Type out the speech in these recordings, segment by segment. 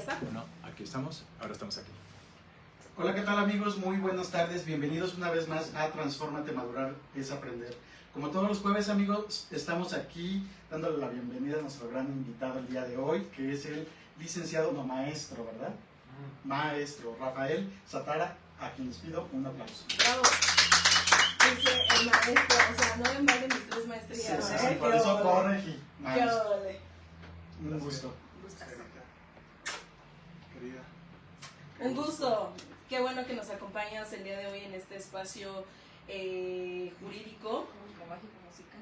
está. Bueno, aquí estamos, ahora estamos aquí. Hola, ¿qué tal amigos? Muy buenas tardes, bienvenidos una vez más a Transfórmate, Madurar es Aprender. Como todos los jueves amigos, estamos aquí dándole la bienvenida a nuestro gran invitado el día de hoy, que es el licenciado, no maestro, ¿verdad? Maestro Rafael Zatara, a quien les pido un aplauso. Bravo. Dice el maestro, o sea, no me manden mis 3 maestrías. Sí, por eso corregí. Qué Maestro. ole. Un gusto. Gustazo. Querida. Un gusto. Qué bueno que nos acompañas el día de hoy en este espacio jurídico. Música mágica, música.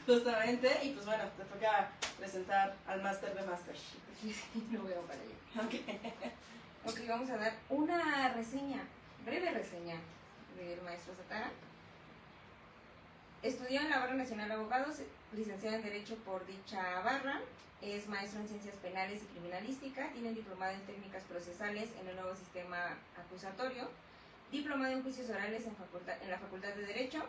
Justamente. Y pues bueno, te toca presentar al máster de máster. No veo para allá. Ok. Ok, vamos a dar una reseña, breve reseña del maestro Zatara. Estudió en la Barra Nacional de Abogados, licenciado en Derecho por dicha barra. Es maestro en Ciencias Penales y Criminalística, tiene un diplomado en Técnicas Procesales en el nuevo sistema acusatorio, diplomado en Juicios Orales en la Facultad de Derecho,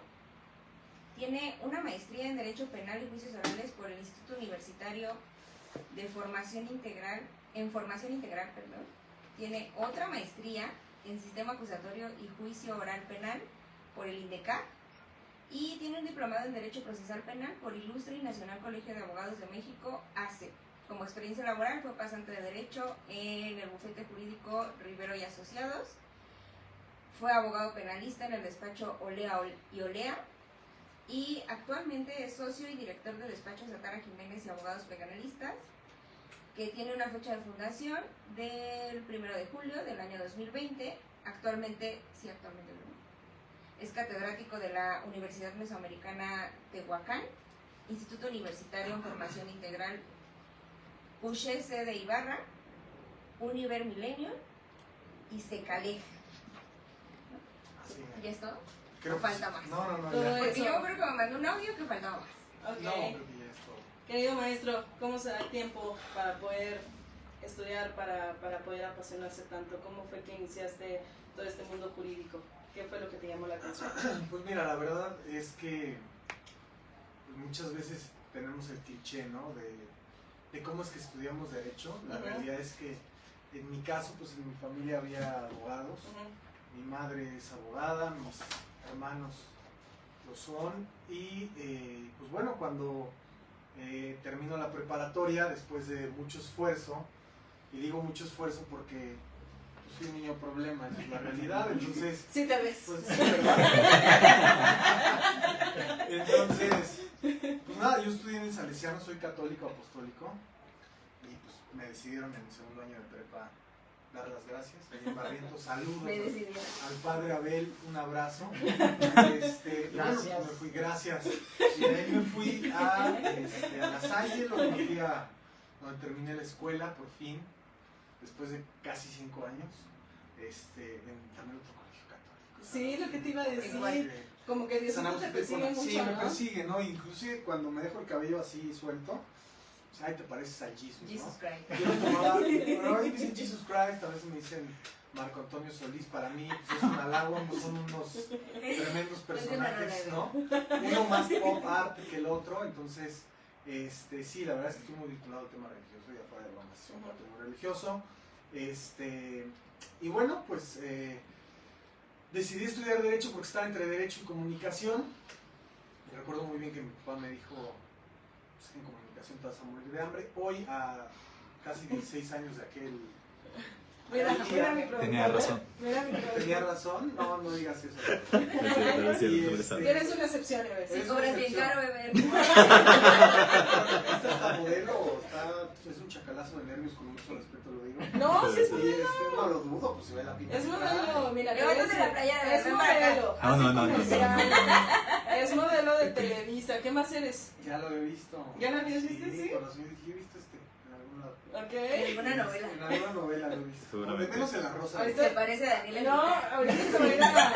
tiene una maestría en Derecho Penal y Juicios Orales por el Instituto Universitario de Formación Integral, tiene otra maestría en Sistema Acusatorio y Juicio Oral Penal por el INDECAC, y tiene un diplomado en Derecho Procesal Penal por Ilustre y Nacional Colegio de Abogados de México, ACE. Como experiencia laboral fue pasante de Derecho en el bufete jurídico Rivero y Asociados, fue abogado penalista en el despacho Olea y Olea, y actualmente es socio y director del despacho Zatara Jiménez y Abogados Penalistas, que tiene una fecha de fundación del 1 de julio del año 2020, actualmente es catedrático de la Universidad Mesoamericana Tehuacán, Instituto Universitario en Formación Integral UXE de Ibarra, Univer Millennium y Secaleja. ¿Ya es todo? Creo ¿O falta más? No, Todo ya. Porque eso. yo creo que me mandó un audio que faltaba más. Ok. No, creo que ya es todo. Querido maestro, ¿cómo se da el tiempo para poder estudiar, para poder apasionarse tanto? ¿Cómo fue que iniciaste todo este mundo jurídico? ¿Qué fue lo que te llamó la atención? Pues mira, la verdad es que pues muchas veces tenemos el cliché, ¿no? De cómo es que estudiamos Derecho. La realidad es que en mi caso, pues en mi familia había abogados. Mi madre es abogada, mis hermanos lo son. Y pues bueno, cuando termino la preparatoria, después de mucho esfuerzo, y digo mucho esfuerzo porque soy un niño problema, esa es la realidad, entonces... Sí te ves. Pues sí, ¿verdad? Entonces, pues nada, yo estudié en el Salesiano, soy católico apostólico, y pues me decidieron en el segundo año de prepa dar las gracias, ahí en Barrientos, saludos Me decidieron. al padre Abel, un abrazo. Gracias. Bueno, me fui, gracias. Y de ahí me fui a La Salle, luego me fui a donde terminé la escuela por fin, después de casi 5 años, en también otro colegio católico. Sí, lo que te iba a decir. Igual. Como que Diosito San te Agustín de persigue Hipona. mucho, Sí, me ¿no? persigue, ¿no? Inclusive cuando me dejo el cabello así suelto, pues, ay, te pareces al Jesus, Jesus ¿no? Christ. Yo lo tomaba, pero a veces me dicen Jesus Christ, a veces me dicen Marco Antonio Solís, para mí pues, es un halago, ambos son unos tremendos personajes, ¿no? Uno más pop art que el otro, entonces, sí, la verdad es que estoy muy vinculado al tema religioso, y afuera de bromas, es un parte muy religioso, y bueno, pues, decidí estudiar Derecho porque estaba entre Derecho y Comunicación. Me recuerdo muy bien que mi papá me dijo, pues, en Comunicación te vas a morir de hambre. Hoy, a casi 16 años de aquel... Mira mi pregunta. Tenía razón. Mira mi pregunta. ¿Tenía razón? No, no digas eso. Eres una excepción, Eves. Sí, Es cobras una bien excepción. caro, beber. ¿Esta está modelo o es un chacalazo de nervios, con mucho respeto lo digo? No, sí es Y modelo. no lo dudo, pues se ve la pinta. Es modelo, mira. Levántate la playera, Es ven para acá. modelo. No, no, no, no. Es modelo de Televisa. ¿Qué más eres? Ya lo he visto. ¿Ya lo habías visto, sí? Pero sí, he visto en algún lado. Ok. En alguna novela. En alguna novela lo he visto. Seguramente. Menos en La Rosa. Ahorita- Se parece a Daniela. No, ahorita se va a ir a Casa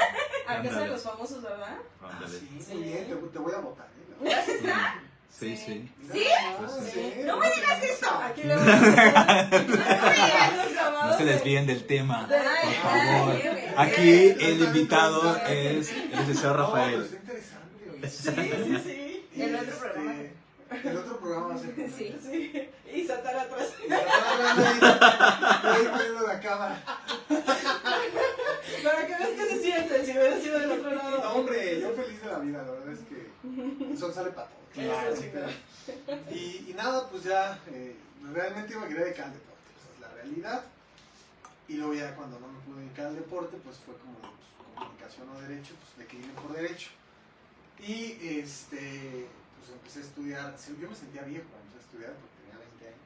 de Ándale. los Famosos, ¿verdad? Ándale. Sí, muy bien, te voy a votar. ¿Vas a estar? Sí, sí. ¿Sí? Sí. ¡No me digas eso! Aquí le vamos a hacer los No grabados se de- desvíen del tema, Ay, por favor. ay, ay, Aquí ay. el invitado es el licenciado No, pero Rafael. está interesante. Oye. Sí, sí, El otro programa. El otro programa va a ser. Sí. sí. Y Satara atrás. Y la verdad ahí poniendo la cámara. Para que veas qué se siente si hubiera sido del otro lado. No, hombre, yo feliz de la vida, la verdad es que el sol sale para todo. Claro, Eso, chingada. Y nada, pues ya, realmente yo me quería dedicar al deporte, esa es la realidad. Y luego ya cuando no me pude dedicar al deporte, pues fue como pues, comunicación o derecho, pues decliné por derecho. Y pues empecé a estudiar, yo me sentía viejo cuando empecé a estudiar porque tenía 20 años.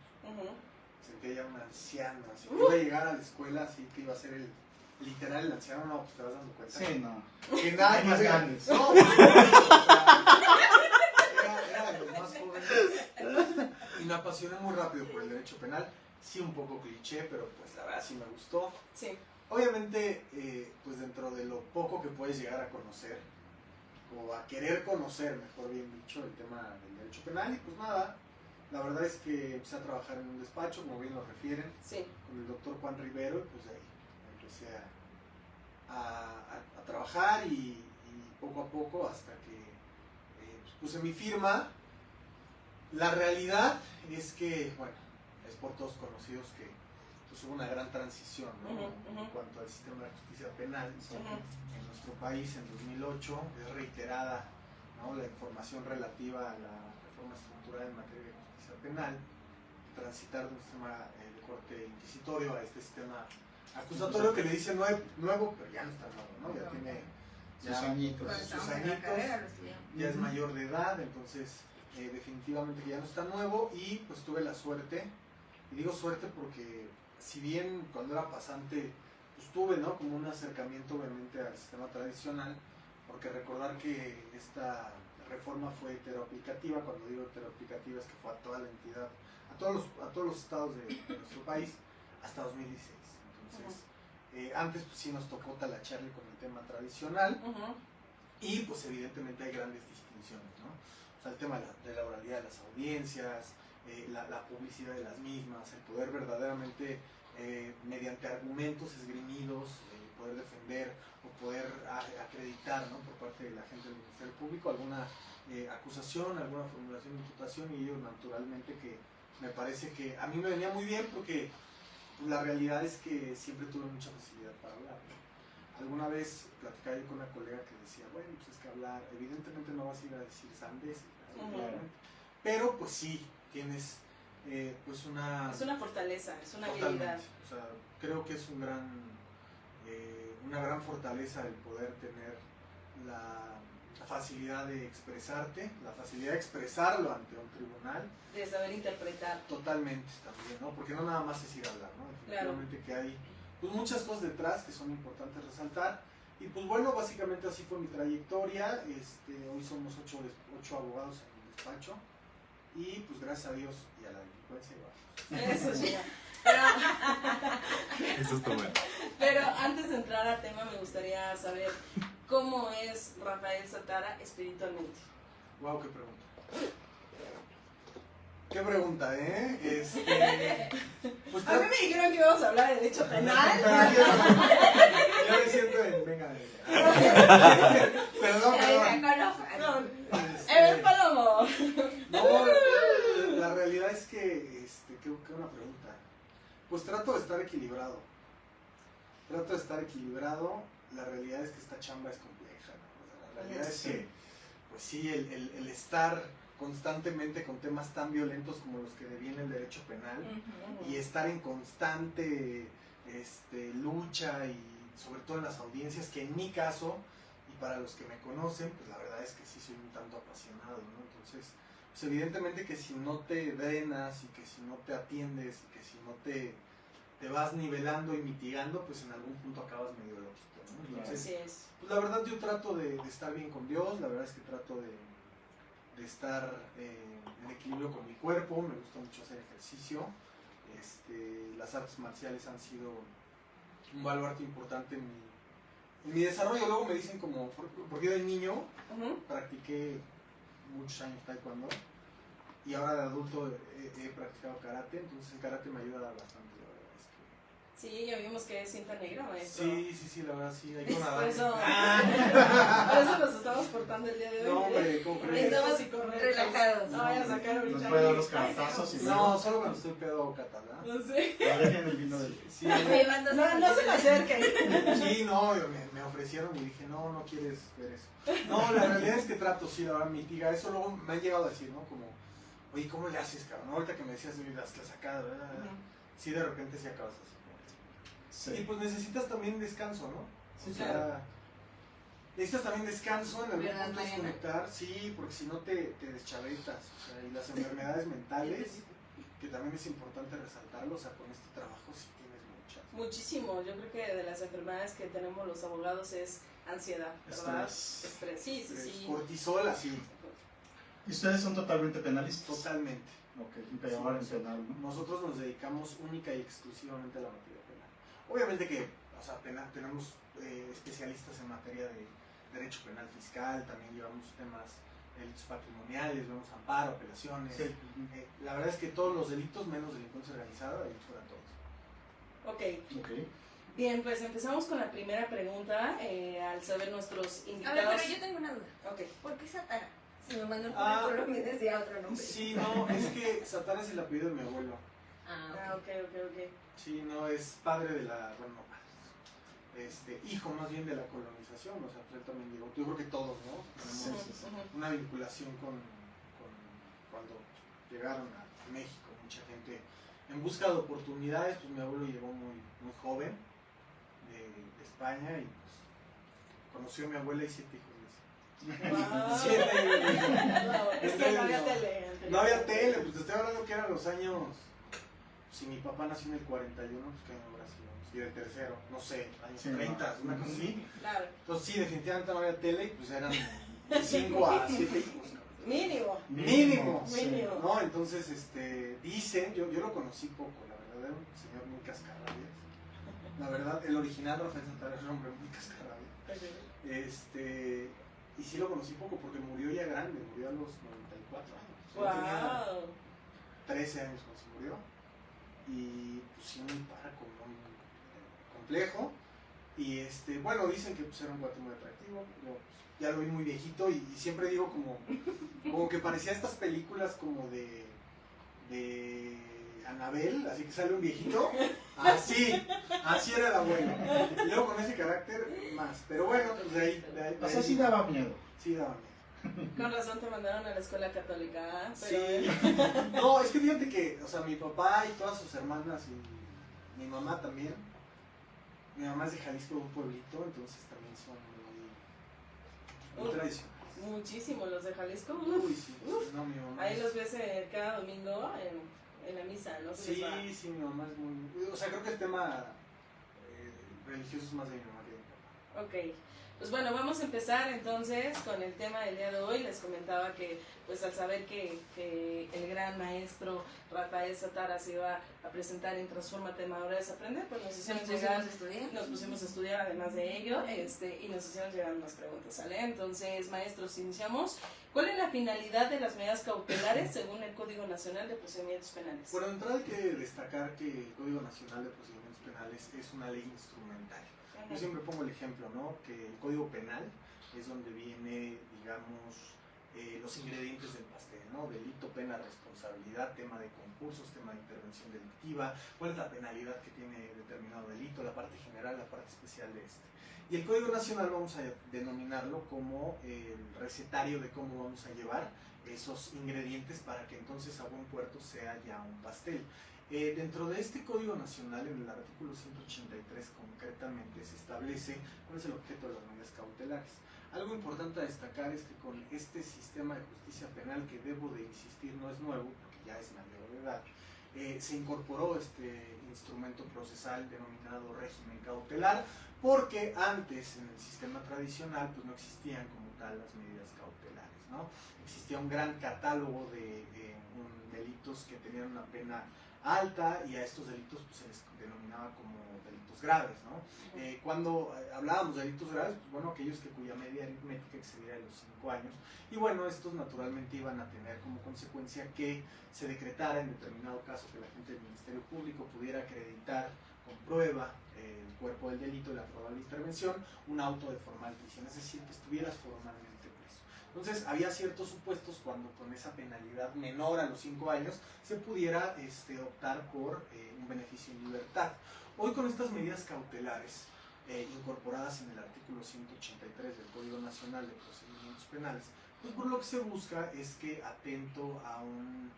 Me sentía ya un anciano, así que iba a llegar a la escuela, así que iba a ser el literal el anciano, no, pues te vas dando cuenta. Sí, no. Que nada, Hay más grandes. No, pues, o sea, era de los más jóvenes. Y me apasioné muy rápido por el derecho penal. Sí, un poco cliché, pero pues la verdad sí me gustó. Sí. Obviamente, pues dentro de lo poco que puedes llegar a conocer, o a querer conocer, mejor bien dicho, el tema del derecho penal, y pues nada, la verdad es que empecé a trabajar en un despacho, como bien lo refieren, Sí. con el doctor Juan Rivero, y pues de ahí empecé a trabajar y poco a poco hasta que puse mi firma. La realidad es que, bueno, es por todos conocidos que pues, hubo una gran transición, ¿no? En cuanto al sistema de justicia penal en nuestro país en 2008. Es reiterada, ¿no?, la información relativa a la reforma estructural en materia de justicia penal, transitar de un sistema de corte inquisitorio a este sistema acusatorio que le dice nuevo, pero ya no está nuevo, ¿no? Ya tiene Sus añitos. Cuando sus estábamos en la añitos, carrera lo estudiamos. ya es mayor de edad, entonces definitivamente que ya no está nuevo. Y pues tuve la suerte, y digo suerte porque si bien cuando era pasante pues tuve, ¿no?, como un acercamiento obviamente al sistema tradicional, porque recordar que esta reforma fue heteroaplicativa. Cuando digo heteroaplicativa es que fue a toda la entidad, a todos los estados de nuestro país hasta 2016. Entonces antes pues sí nos tocó talacharle con el tema tradicional. Y pues evidentemente hay grandes distinciones, ¿no? O sea, el tema de la oralidad de las audiencias, la publicidad de las mismas, el poder verdaderamente, mediante argumentos esgrimidos, poder defender o poder acreditar, ¿no?, por parte de la gente del Ministerio Público alguna acusación, alguna formulación de imputación. Y ello naturalmente que me parece que a mí me venía muy bien porque la realidad es que siempre tuve mucha facilidad para hablar, ¿no? Alguna vez platicaba yo con una colega que decía, bueno, pues es que hablar, evidentemente no vas a ir a decir sandeces, pero pues sí, tienes pues una... Es una fortaleza, es una totalmente, habilidad. o sea, creo que es una gran fortaleza el poder tener la facilidad de expresarte, la facilidad de expresarlo ante un tribunal. De saber interpretar. Totalmente también, ¿no? Porque no nada más es ir a hablar, ¿no? Definitivamente que hay pues muchas cosas detrás que son importantes resaltar. Y pues bueno, básicamente así fue mi trayectoria. Hoy somos 8 abogados en el despacho. Y pues gracias a Dios y a la delincuencia igual. Eso sí. Eso está bueno. Pero antes de entrar al tema me gustaría saber cómo es Rafael Zatara espiritualmente. Wow, qué pregunta. Qué pregunta, ¿eh? Pues A mí me dijeron que íbamos a hablar de derecho penal. Yo me siento en... Venga. Perdón. ¡El palomo! No, la realidad es que, qué una pregunta. Pues trato de estar equilibrado. La realidad es que esta chamba es compleja, ¿no? O sea, la realidad es que, pues sí, el estar constantemente con temas tan violentos como los que deviene el derecho penal, y estar en constante lucha, y sobre todo en las audiencias, que en mi caso, y para los que me conocen, pues la verdad es que sí soy un tanto apasionado, ¿no? Entonces, pues evidentemente que si no te drenas, y que si no te atiendes, y que si no te vas nivelando y mitigando, pues en algún punto acabas medio loquito, ¿no? Entonces, Así es. pues la verdad yo trato de estar bien con Dios. La verdad es que trato de estar en equilibrio con mi cuerpo. Me gusta mucho hacer ejercicio. Las artes marciales han sido un baluarte importante en mi desarrollo. Luego me dicen como, porque yo de niño practiqué muchos años taekwondo, y ahora de adulto he practicado karate. Entonces el karate me ayuda bastante, la verdad es que Sí, ya vimos que es cinta negra, maestro. Sí, la verdad sí, hay con Por Adán. eso, por eso nos estamos portando el día de hoy. No, hombre, ¿cómo crees? Estamos psicorrectos. Relajados. No vaya a sacar ahorita. Nos puede dar los cartazos y No, solo cuando estoy pedo catalán. No sé. dejen el vino del... Sí, Me mandas No se me acerquen. sí, no, me ofrecieron y dije, no quieres ver eso. No, la realidad es que trato, sí, la verdad, mitiga eso. Luego me han llegado a decir, ¿no? Como, oye, ¿cómo le haces, cabrón? Ahorita que me decías de la sacada, ¿verdad? Sí, de repente sí acabas así. Sí. Y pues necesitas también descanso, ¿no? Sí, O sea, necesitas también descanso en algún ¿Verdad, punto Mariana? desconectar, sí, porque si no te deschavetas. O sea, y las enfermedades mentales, que también es importante resaltarlo, o sea, con este trabajo sí tienes muchas. Muchísimo. Yo creo que de las enfermedades que tenemos los abogados es ansiedad, ¿verdad? Estrés. Sí, sí, sí. Cortisol, así, ¿Y ustedes son totalmente penalistas? totalmente. Ok, y peor en Sí, penal, ¿no? Nosotros nos dedicamos única y exclusivamente a la materia penal. Obviamente que, o sea, tenemos especialistas en materia de derecho penal fiscal, también llevamos temas de delitos patrimoniales, vemos amparo, apelaciones. Sí. La verdad es que todos los delitos, menos delincuencia organizada, ahí fuera todos. Ok. Ok. Bien, pues empezamos con la primera pregunta. Al saber nuestros A invitados. ver, pero yo tengo una duda. Ok. ¿Por qué Satara? Si me mandó el Ah. currículum y decía otro nombre. Sí, no, es que Satán es el apellido de mi abuelo. Ah, ok. Sí, no, es padre de la, bueno, no padre, hijo más bien de la colonización, o sea, pues él también llegó, yo creo que todos, ¿no? Sí, Tenemos sí, sí. una vinculación con cuando llegaron a México, mucha gente en busca de oportunidades, pues mi abuelo llegó muy joven de España y pues conoció a mi abuela y 7 hijos. Wow. 7 Wow, es que no había tele. No había tele, pues te estoy hablando que eran los años. Si mi papá nació en el 41, pues que año habrá sido. Y el tercero, no sé, años Sí, 30, no. una cosa así. Claro. Entonces, sí, definitivamente no había tele y pues eran de 5 a 7 hijos. Mínimo. Mínimo. Sí. Mínimo. No, entonces, dicen, yo lo conocí poco, la verdad, era un señor muy cascarrabias. La verdad, el original Rafael Santana era un hombre muy cascarrabias. Y sí lo conocí poco porque murió ya grande, murió a los 94 años. Yo tenía Wow. 13 años cuando se murió. Y pues sí, muy parco, muy complejo. Y bueno, dicen que pues era un cuate muy atractivo. Yo pues, ya lo vi muy viejito y siempre digo como que parecía estas películas como de Anabel, así que sale un viejito. Así era el abuelo. Y luego con ese carácter más. Pero bueno, pues de ahí. O sea, sí daba miedo. Sí daba miedo. Con razón te mandaron a la escuela católica. Sí. Pero... No, es que fíjate que, o sea, mi papá y todas sus hermanas y mi mamá también. Mi mamá es de Jalisco, un pueblito, entonces también son muy tradicionales. Muchísimo los de Jalisco. Uy, sí, no, mi mamá. Ahí los ves cada domingo en la misa, ¿no? Se les va. Sí, mi mamá es muy. O sea, creo que el tema religioso es más de mi mamá que de mi papá. Ok, pues bueno, vamos a empezar entonces con el tema del día de hoy. Les comentaba que pues al saber que el gran maestro Rafael Satara se iba a presentar en Transfórmate, Madura, Desaprender, pues nos hicieron llegar, nos pusimos a estudiar además de ello, y nos hicieron llegar unas preguntas, ¿sale? Entonces, maestros, iniciamos. ¿Cuál es la finalidad de las medidas cautelares según el Código Nacional de Procedimientos Penales? Por entrada hay que destacar que el Código Nacional de Procedimientos Penales es una ley instrumental. Yo siempre pongo el ejemplo, ¿no? Que el Código Penal es donde viene, digamos, los ingredientes del pastel, ¿no? Delito, pena, responsabilidad, tema de concursos, tema de intervención delictiva, cuál es la penalidad que tiene determinado delito, la parte general, la parte especial de este. Y el Código Nacional vamos a denominarlo como el recetario de cómo vamos a llevar esos ingredientes para que entonces a buen puerto sea ya un pastel. Dentro de este Código Nacional, en el artículo 183 concretamente, se establece cuál es el objeto de las medidas cautelares. Algo importante a destacar es que con este sistema de justicia penal, que debo de insistir no es nuevo, porque ya es mayor de edad, se incorporó este instrumento procesal denominado régimen cautelar, porque antes en el sistema tradicional pues no existían como tal las medidas cautelares, ¿no? Existía un gran catálogo de delitos que tenían una pena alta y a estos delitos pues, se les denominaba como delitos graves, ¿no? Cuando hablábamos de delitos graves, pues bueno, aquellos cuya media aritmética excediera de los 5 años, y bueno, estos naturalmente iban a tener como consecuencia que se decretara en determinado caso que la gente del Ministerio Público pudiera acreditar comprueba el cuerpo del delito y la probable intervención, un auto de formal prisión, es decir, que estuvieras formalmente preso. Entonces, había ciertos supuestos cuando con esa penalidad menor a los 5 años se pudiera optar por un beneficio en libertad. Hoy, con estas medidas cautelares incorporadas en el artículo 183 del Código Nacional de Procedimientos Penales, pues por lo que se busca es que, atento a un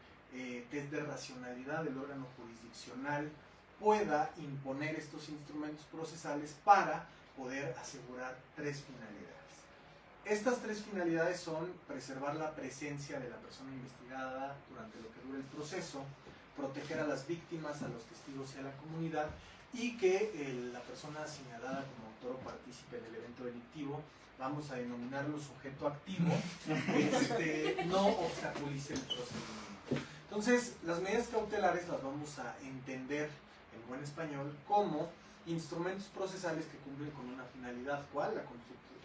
test de racionalidad del órgano jurisdiccional, pueda imponer estos instrumentos procesales para poder asegurar 3 finalidades. Estas 3 finalidades son preservar la presencia de la persona investigada durante lo que dure el proceso, proteger a las víctimas, a los testigos y a la comunidad, y que la persona señalada como autor o partícipe del evento delictivo, vamos a denominarlo sujeto activo, no obstaculice el procedimiento. Entonces, las medidas cautelares las vamos a entender en buen español como instrumentos procesales que cumplen con una finalidad. ¿Cuál? La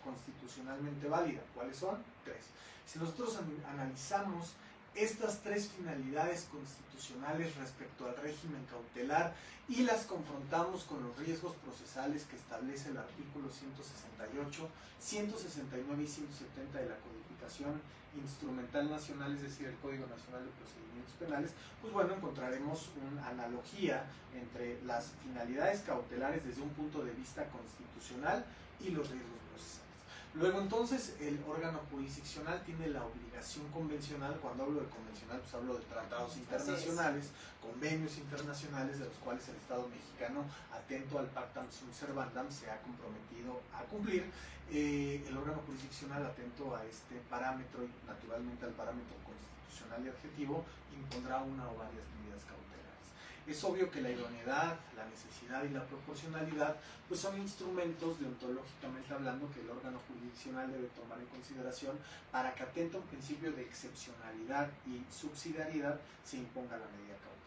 constitucionalmente válida. ¿Cuáles son? 3. Si nosotros analizamos estas 3 finalidades constitucionales respecto al régimen cautelar y las confrontamos con los riesgos procesales que establece el artículo 168, 169 y 170 de la Codificación Instrumental Nacional, es decir, el Código Nacional de Procedimientos Penales, pues bueno, encontraremos una analogía entre las finalidades cautelares desde un punto de vista constitucional y los riesgos procesales. Luego, entonces, el órgano jurisdiccional tiene la obligación convencional. Cuando hablo de convencional, pues hablo de tratados internacionales, convenios internacionales de los cuales el Estado mexicano, atento al Pactam Sunt Servandam, se ha comprometido a cumplir. El órgano jurisdiccional, atento a este parámetro y naturalmente al parámetro constitucional y adjetivo, impondrá una o varias medidas cautelares. Es obvio que la idoneidad, la necesidad y la proporcionalidad pues son instrumentos, deontológicamente hablando, que el órgano jurisdiccional debe tomar en consideración para que, atento a un principio de excepcionalidad y subsidiariedad, se imponga la medida cautelar.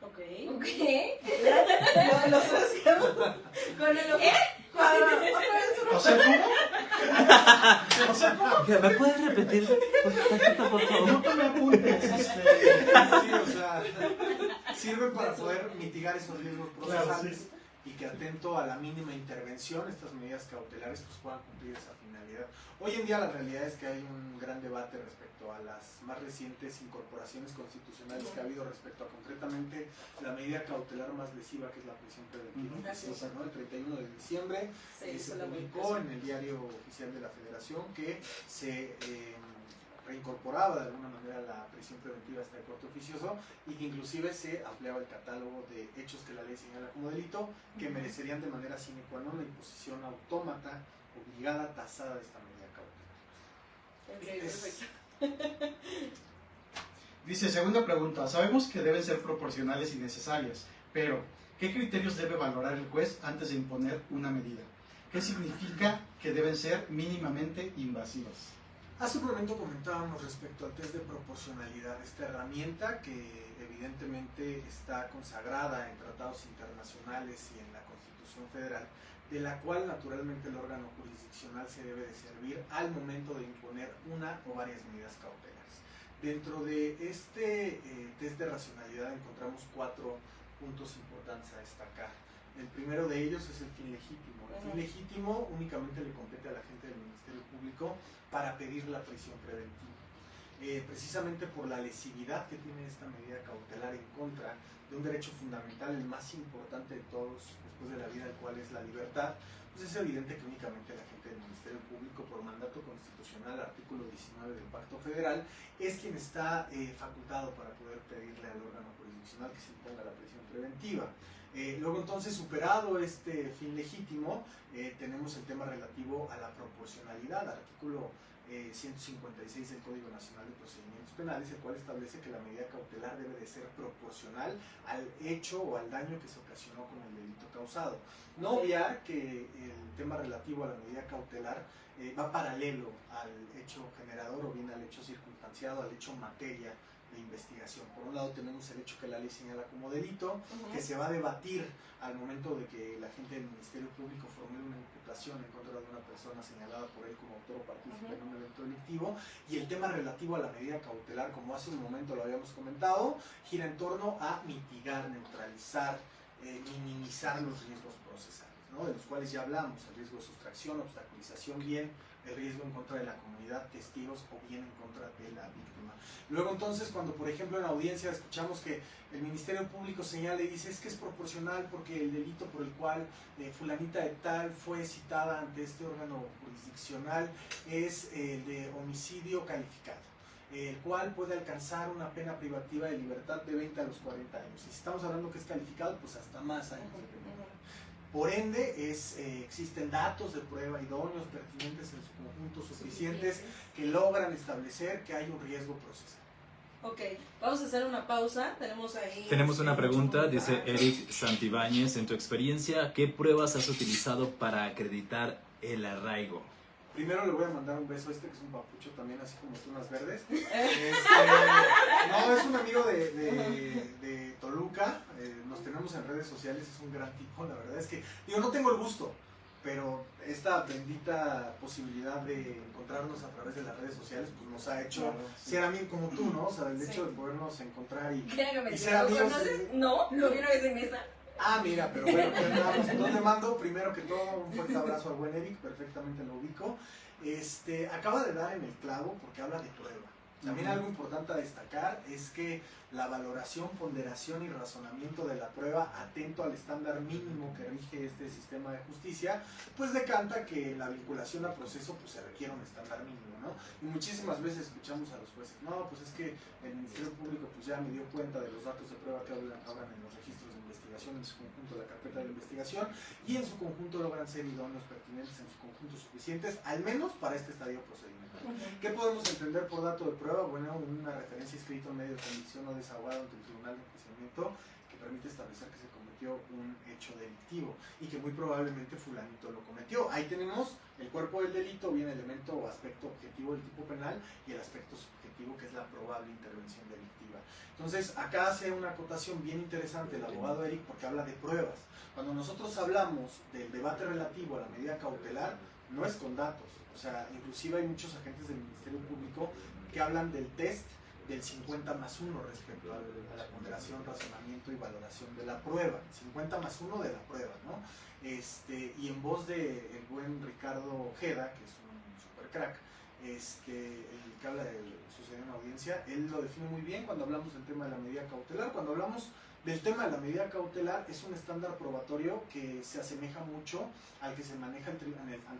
Ok. Los tres quedamos con el ojo. O sea, ¿cómo? O sea, ¿cómo? ¿Me puedes repetir por favor? No te me apuntes. Sí, o sea, sirve para poder mitigar esos riesgos procesales. Claro, sí. Y que, atento a la mínima intervención, estas medidas cautelares pues puedan cumplir esa finalidad. Hoy en día la realidad es que hay un gran debate respecto a las más recientes incorporaciones constitucionales que ha habido respecto a, concretamente, la medida cautelar más lesiva, que es la prisión preventiva oficiosa, ¿no? El 31 de diciembre se publicó en el Diario Oficial de la Federación que se reincorporaba de alguna manera la prisión preventiva hasta el corte oficioso, y que inclusive se ampliaba el catálogo de hechos que la ley señala como delito, que merecerían de manera sine qua non la imposición autómata, obligada, tasada de esta medida cautelar. Perfecto. Dice, segunda pregunta. Sabemos que deben ser proporcionales y necesarias, pero ¿qué criterios debe valorar el juez antes de imponer una medida? ¿Qué significa que deben ser mínimamente invasivas? Hace un momento comentábamos respecto al test de proporcionalidad, esta herramienta que evidentemente está consagrada en tratados internacionales y en la Constitución Federal, de la cual naturalmente el órgano jurisdiccional se debe de servir al momento de imponer una o varias medidas cautelares. Dentro de este test de racionalidad encontramos 4 puntos importantes a destacar. El primero de ellos es el fin legítimo. El fin legítimo únicamente le compete a la gente del Ministerio Público para pedir la prisión preventiva. Precisamente por la lesividad que tiene esta medida cautelar en contra de un derecho fundamental, el más importante de todos después de la vida, el cual es la libertad, pues es evidente que únicamente la gente del Ministerio Público, por mandato constitucional, artículo 19 del Pacto Federal, es quien está facultado para poder pedirle al órgano jurisdiccional que se imponga la prisión preventiva. Luego, entonces, superado este fin legítimo, tenemos el tema relativo a la proporcionalidad, artículo 156 del Código Nacional de Procedimientos Penales, el cual establece que la medida cautelar debe de ser proporcional al hecho o al daño que se ocasionó con el delito causado. No obviar que el tema relativo a la medida cautelar va paralelo al hecho generador o bien al hecho circunstanciado, al hecho materia de investigación. Por un lado tenemos el hecho que la ley señala como delito, que se va a debatir al momento de que la gente del Ministerio Público formule una imputación en contra de una persona señalada por él como autor o partícipe en un evento delictivo, y el tema relativo a la medida cautelar, como hace un momento lo habíamos comentado, gira en torno a mitigar, neutralizar minimizar los riesgos procesales, ¿no? De los cuales ya hablamos: el riesgo de sustracción, obstaculización, bien el riesgo en contra de la comunidad, testigos, o bien en contra de la víctima. Luego entonces, cuando por ejemplo en la audiencia escuchamos que el Ministerio Público señala y dice: es que es proporcional porque el delito por el cual fulanita de tal fue citada ante este órgano jurisdiccional es el de homicidio calificado, el cual puede alcanzar una pena privativa de libertad de 20 a los 40 años. Y si estamos hablando que es calificado, pues hasta más años de pena. Por ende, existen datos de prueba idóneos, pertinentes en su conjunto, suficientes, que logran establecer que hay un riesgo procesal. Ok, vamos a hacer una pausa. Tenemos una pregunta, dice Eric Santibáñez: en tu experiencia, ¿qué pruebas has utilizado para acreditar el arraigo? Primero le voy a mandar un beso a que es un papucho también, así como tunas verdes. No, es un amigo de Toluca, nos tenemos en redes sociales, es un gran tipo. La verdad es que, no tengo el gusto, pero esta bendita posibilidad de encontrarnos a través de las redes sociales, pues nos ha hecho ser amigos como tú, ¿no? O sea, el hecho de podernos encontrar y ser amigos. No, lo vi una vez en esa. Ah, mira, pero bueno, pues nada, entonces le mando primero que todo un fuerte abrazo al buen Eric, perfectamente lo ubico. Acaba de dar en el clavo porque habla de prueba. También algo importante a destacar es que la valoración, ponderación y razonamiento de la prueba, atento al estándar mínimo que rige este sistema de justicia, pues decanta que en la vinculación a proceso pues se requiere un estándar mínimo, ¿no? Y muchísimas veces escuchamos a los jueces: no, pues es que el Ministerio Público pues ya me dio cuenta de los datos de prueba que hablan en los registros de investigación, en su conjunto la carpeta de la investigación, y en su conjunto logran ser idóneos, pertinentes, en su conjunto suficientes, al menos para este estadio procedimental. ¿Qué podemos entender por dato de prueba? Bueno, una referencia escrita en medio de convicción o desahogado ante el tribunal de enjuiciamiento que permite establecer que se cometió un hecho delictivo y que muy probablemente fulanito lo cometió. Ahí tenemos el cuerpo del delito, bien elemento o aspecto objetivo del tipo penal, y el aspecto subjetivo, que es la probable intervención delictiva. Entonces, acá hace una acotación bien interesante el abogado Eric, porque habla de pruebas. Cuando nosotros hablamos del debate relativo a la medida cautelar, no es con datos. O sea, inclusive hay muchos agentes del Ministerio Público que hablan del test del 50+1 respecto a la ponderación, razonamiento y valoración de la prueba. 50+1 de la prueba, ¿no? Y en voz de el buen Ricardo Ojeda, que es un super crack, el que habla de sucedió en la audiencia, él lo define muy bien cuando hablamos del tema de la medida cautelar. Cuando hablamos del tema de la medida cautelar, es un estándar probatorio que se asemeja mucho al que se maneja ante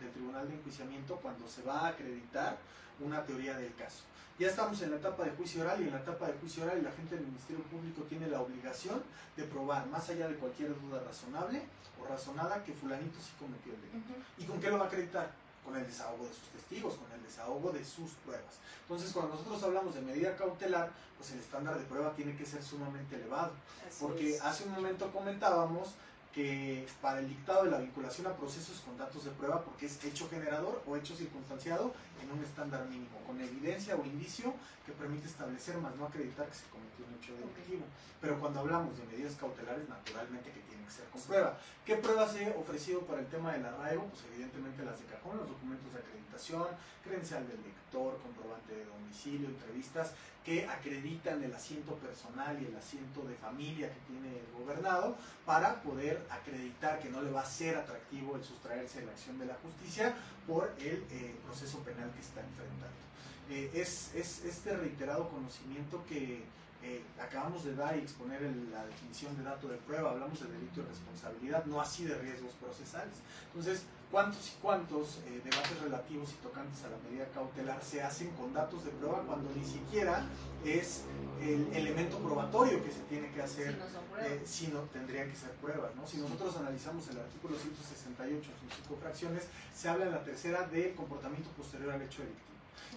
el Tribunal de Enjuiciamiento cuando se va a acreditar una teoría del caso. Ya estamos en la etapa de juicio oral, y en la etapa de juicio oral la gente del Ministerio Público tiene la obligación de probar, más allá de cualquier duda razonable o razonada, que fulanito sí cometió el delito. ¿Y con qué lo va a acreditar? Con el desahogo de sus testigos, con el desahogo de sus pruebas. Entonces, cuando nosotros hablamos de medida cautelar, pues el estándar de prueba tiene que ser sumamente elevado. Porque hace un momento comentábamos que para el dictado de la vinculación a procesos con datos de prueba, porque es hecho generador o hecho circunstanciado en un estándar mínimo, con evidencia o indicio que permite establecer, más no acreditar que se cometió un hecho delictivo. Pero cuando hablamos de medidas cautelares, naturalmente que tienen que ser con prueba. ¿Qué pruebas he ofrecido para el tema del arraigo? Pues evidentemente las de cajón, los documentos de acreditación, credencial del lector, comprobante de domicilio, entrevistas que acreditan el asiento personal y el asiento de familia que tiene el gobernado, para poder acreditar que no le va a ser atractivo el sustraerse de la acción de la justicia por el proceso penal que está enfrentando. Es este reiterado conocimiento que acabamos de dar y exponer la definición de dato de prueba. Hablamos de delito de responsabilidad, no así de riesgos procesales. Entonces, ¿cuántos y cuántos debates relativos y tocantes a la medida cautelar se hacen con datos de prueba cuando ni siquiera es el elemento probatorio que se tiene que hacer? Si no son pruebas. Si no, tendrían que ser pruebas, ¿no? Si nosotros analizamos el artículo 168, sus 5 fracciones, se habla en la tercera del comportamiento posterior al hecho delictivo.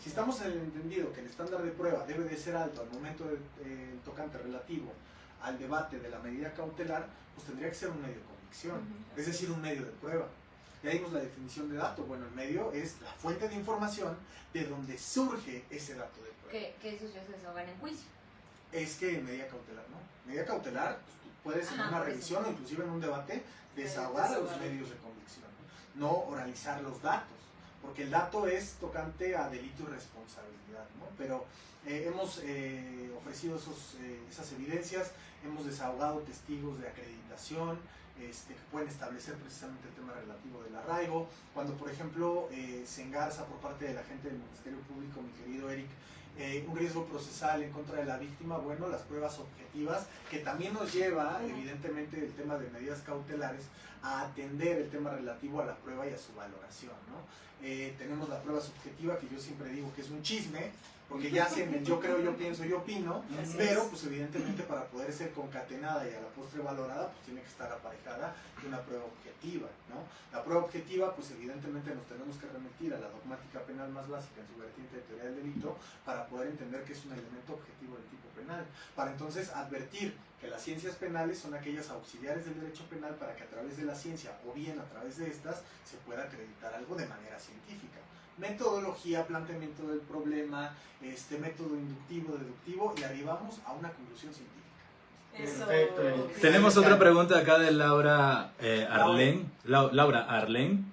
Si estamos en el entendido que el estándar de prueba debe de ser alto al momento del tocante relativo al debate de la medida cautelar, pues tendría que ser un medio de convicción, es decir, un medio de prueba. Ya dimos la definición de dato. Bueno, el medio es la fuente de información de donde surge ese dato de prueba. Que esos ya se desahogan en juicio. Es que en medida cautelar, ¿no? Medida cautelar, pues, tú puedes en una revisión o inclusive en un debate desahogar los medios de convicción, no oralizar los datos. porque el dato es tocante a delito y responsabilidad, ¿no? Pero hemos ofrecido esas evidencias, hemos desahogado testigos de acreditación, que pueden establecer precisamente el tema relativo del arraigo. Cuando, por ejemplo, se engarza por parte de la gente del Ministerio Público, mi querido Eric, un riesgo procesal en contra de la víctima, bueno, las pruebas objetivas, que también nos lleva, evidentemente, el tema de medidas cautelares, a atender el tema relativo a la prueba y a su valoración, ¿no? Tenemos la prueba subjetiva, que yo siempre digo que es un chisme, porque ya en el yo creo, yo pienso, yo opino, pero pues evidentemente para poder ser concatenada y a la postre valorada, pues tiene que estar aparejada de una prueba objetiva, ¿no? La prueba objetiva, pues evidentemente nos tenemos que remitir a la dogmática penal más básica en su vertiente de teoría del delito para poder entender que es un elemento objetivo del tipo penal, para entonces advertir que las ciencias penales son aquellas auxiliares del derecho penal para que a través de la ciencia o bien a través de estas se pueda acreditar algo de manera científica. Metodología, planteamiento del problema, método inductivo, deductivo, y arribamos a una conclusión científica. Perfecto, Eric. Tenemos otra pregunta acá de Laura Arlen. Laura Arlen.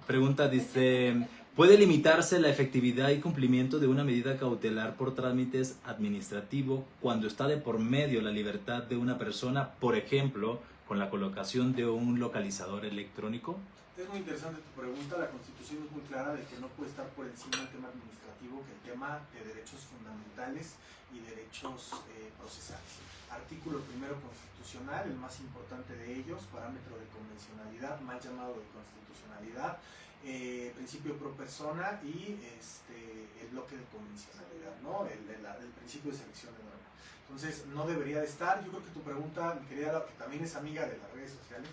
Pregunta, dice, ¿puede limitarse la efectividad y cumplimiento de una medida cautelar por trámites administrativos cuando está de por medio la libertad de una persona, por ejemplo, con la colocación de un localizador electrónico? Es muy interesante tu pregunta. La Constitución es muy clara de que no puede estar por encima del tema administrativo que el tema de derechos fundamentales y derechos procesales. Artículo primero constitucional, el más importante de ellos, parámetro de convencionalidad, mal llamado de constitucionalidad, principio pro persona y el bloque de convencionalidad, ¿no? El principio de selección de norma. Entonces, no debería de estar. Yo creo que tu pregunta, mi querida Laura, que también es amiga de las redes sociales,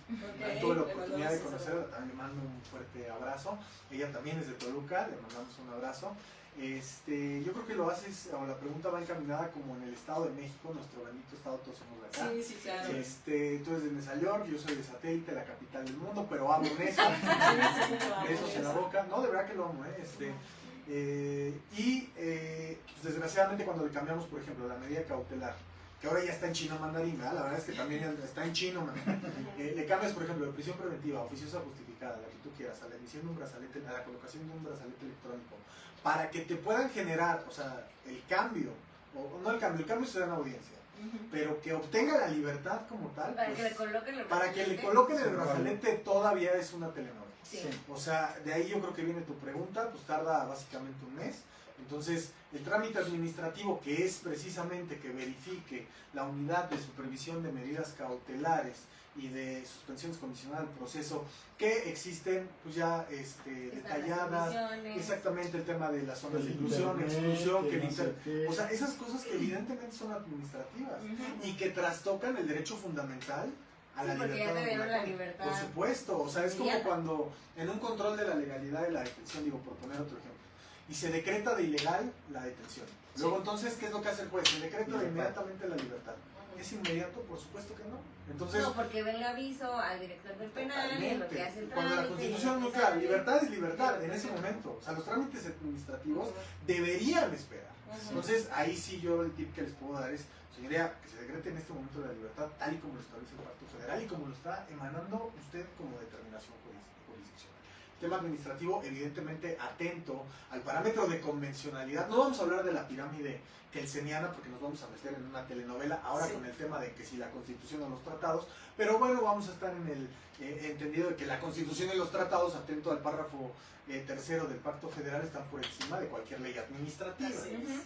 tuve la oportunidad de conocerla, también le mando un fuerte abrazo. Ella también es de Toluca, le mandamos un abrazo. Yo creo que lo haces, o la pregunta va encaminada como en el Estado de México, nuestro bendito estado, todos somos de acá. Sí, claro. Tú eres de Nueva York, yo soy de Satélite, la capital del mundo, pero amo eso. Besos en la boca. No, de verdad que lo amo, pues desgraciadamente cuando le cambiamos, por ejemplo, la medida cautelar, que ahora ya está en chino mandarín, ¿verdad? La verdad es que también está en chino le cambias, por ejemplo, de prisión preventiva, oficiosa justificada, la que tú quieras, a la emisión de un brazalete, a la colocación de un brazalete electrónico, para que te puedan generar, o sea, el cambio, o no el cambio se da en audiencia, pero que obtenga la libertad como tal, Para pues, que le coloquen el para que le brazalete. coloquen el brazalete todavía es una telenovela. Sí. O sea, de ahí yo creo que viene tu pregunta, pues tarda básicamente un mes. Entonces, el trámite administrativo, que es precisamente que verifique la unidad de supervisión de medidas cautelares y de suspensiones condicionales del proceso que existen, pues ya detalladas, exactamente el tema de las zonas de inclusión, exclusión, o sea, esas cosas que evidentemente son administrativas y que trastocan el derecho fundamental a la porque ya te dieron la libertad. Por supuesto, o sea, es como cuando en un control de la legalidad de la detención, digo, por poner otro ejemplo, y se decreta de ilegal la detención. Luego entonces, ¿qué es lo que hace el juez? Se decreta inmediatamente la libertad. ¿Es inmediato? Por supuesto que no. Entonces, no, porque ven el aviso al director del penal y en lo que hace el trámite. Cuando la Constitución no clara, libertad es libertad en ese momento. O sea, los trámites administrativos deberían esperar. Entonces, ahí sí yo el tip que les puedo dar es, señoría, que se decrete en este momento la libertad tal y como lo establece el Pacto Federal y como lo está emanando usted como determinación jurisdiccional. Tema administrativo, evidentemente atento al parámetro de convencionalidad. No vamos a hablar de la pirámide kelseniana porque nos vamos a meter en una telenovela ahora con el tema de que si la Constitución o los tratados, pero bueno, vamos a estar en el entendido de que la Constitución y los tratados, atento al párrafo tercero del Pacto Federal, están por encima de cualquier ley administrativa.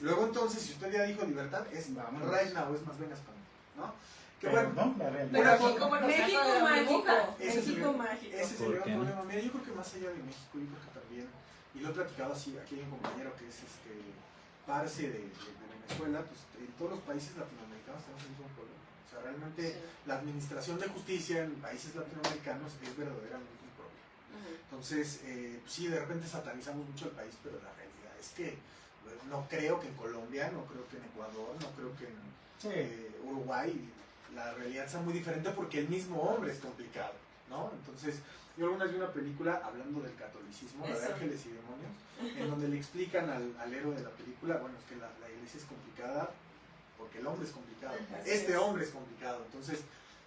Luego entonces, si usted ya dijo libertad, es right now, es más vengas para mí, ¿no? Que bueno, ¿no? La realidad. Pero aquí como nos México saca de la mágico. burbuja. México mágico. ese es el ¿Por gran qué no? problema. Mira, yo creo que más allá de México, yo creo que también, y lo he platicado así, aquí hay un compañero que es parce de Venezuela, pues en todos los países latinoamericanos tenemos el mismo problema. O sea, realmente la administración de justicia en países latinoamericanos es verdaderamente un problema. Entonces, pues sí, de repente satanizamos mucho el país, pero la realidad es que no creo que en Colombia, no creo que en Ecuador, no creo que en Uruguay la realidad sea muy diferente porque el mismo hombre es complicado, ¿no? Entonces, yo alguna vez vi una película hablando del catolicismo, la de Ángeles y Demonios, en donde le explican al héroe de la película, bueno, es que la iglesia es complicada porque el hombre es complicado, hombre es complicado. Entonces,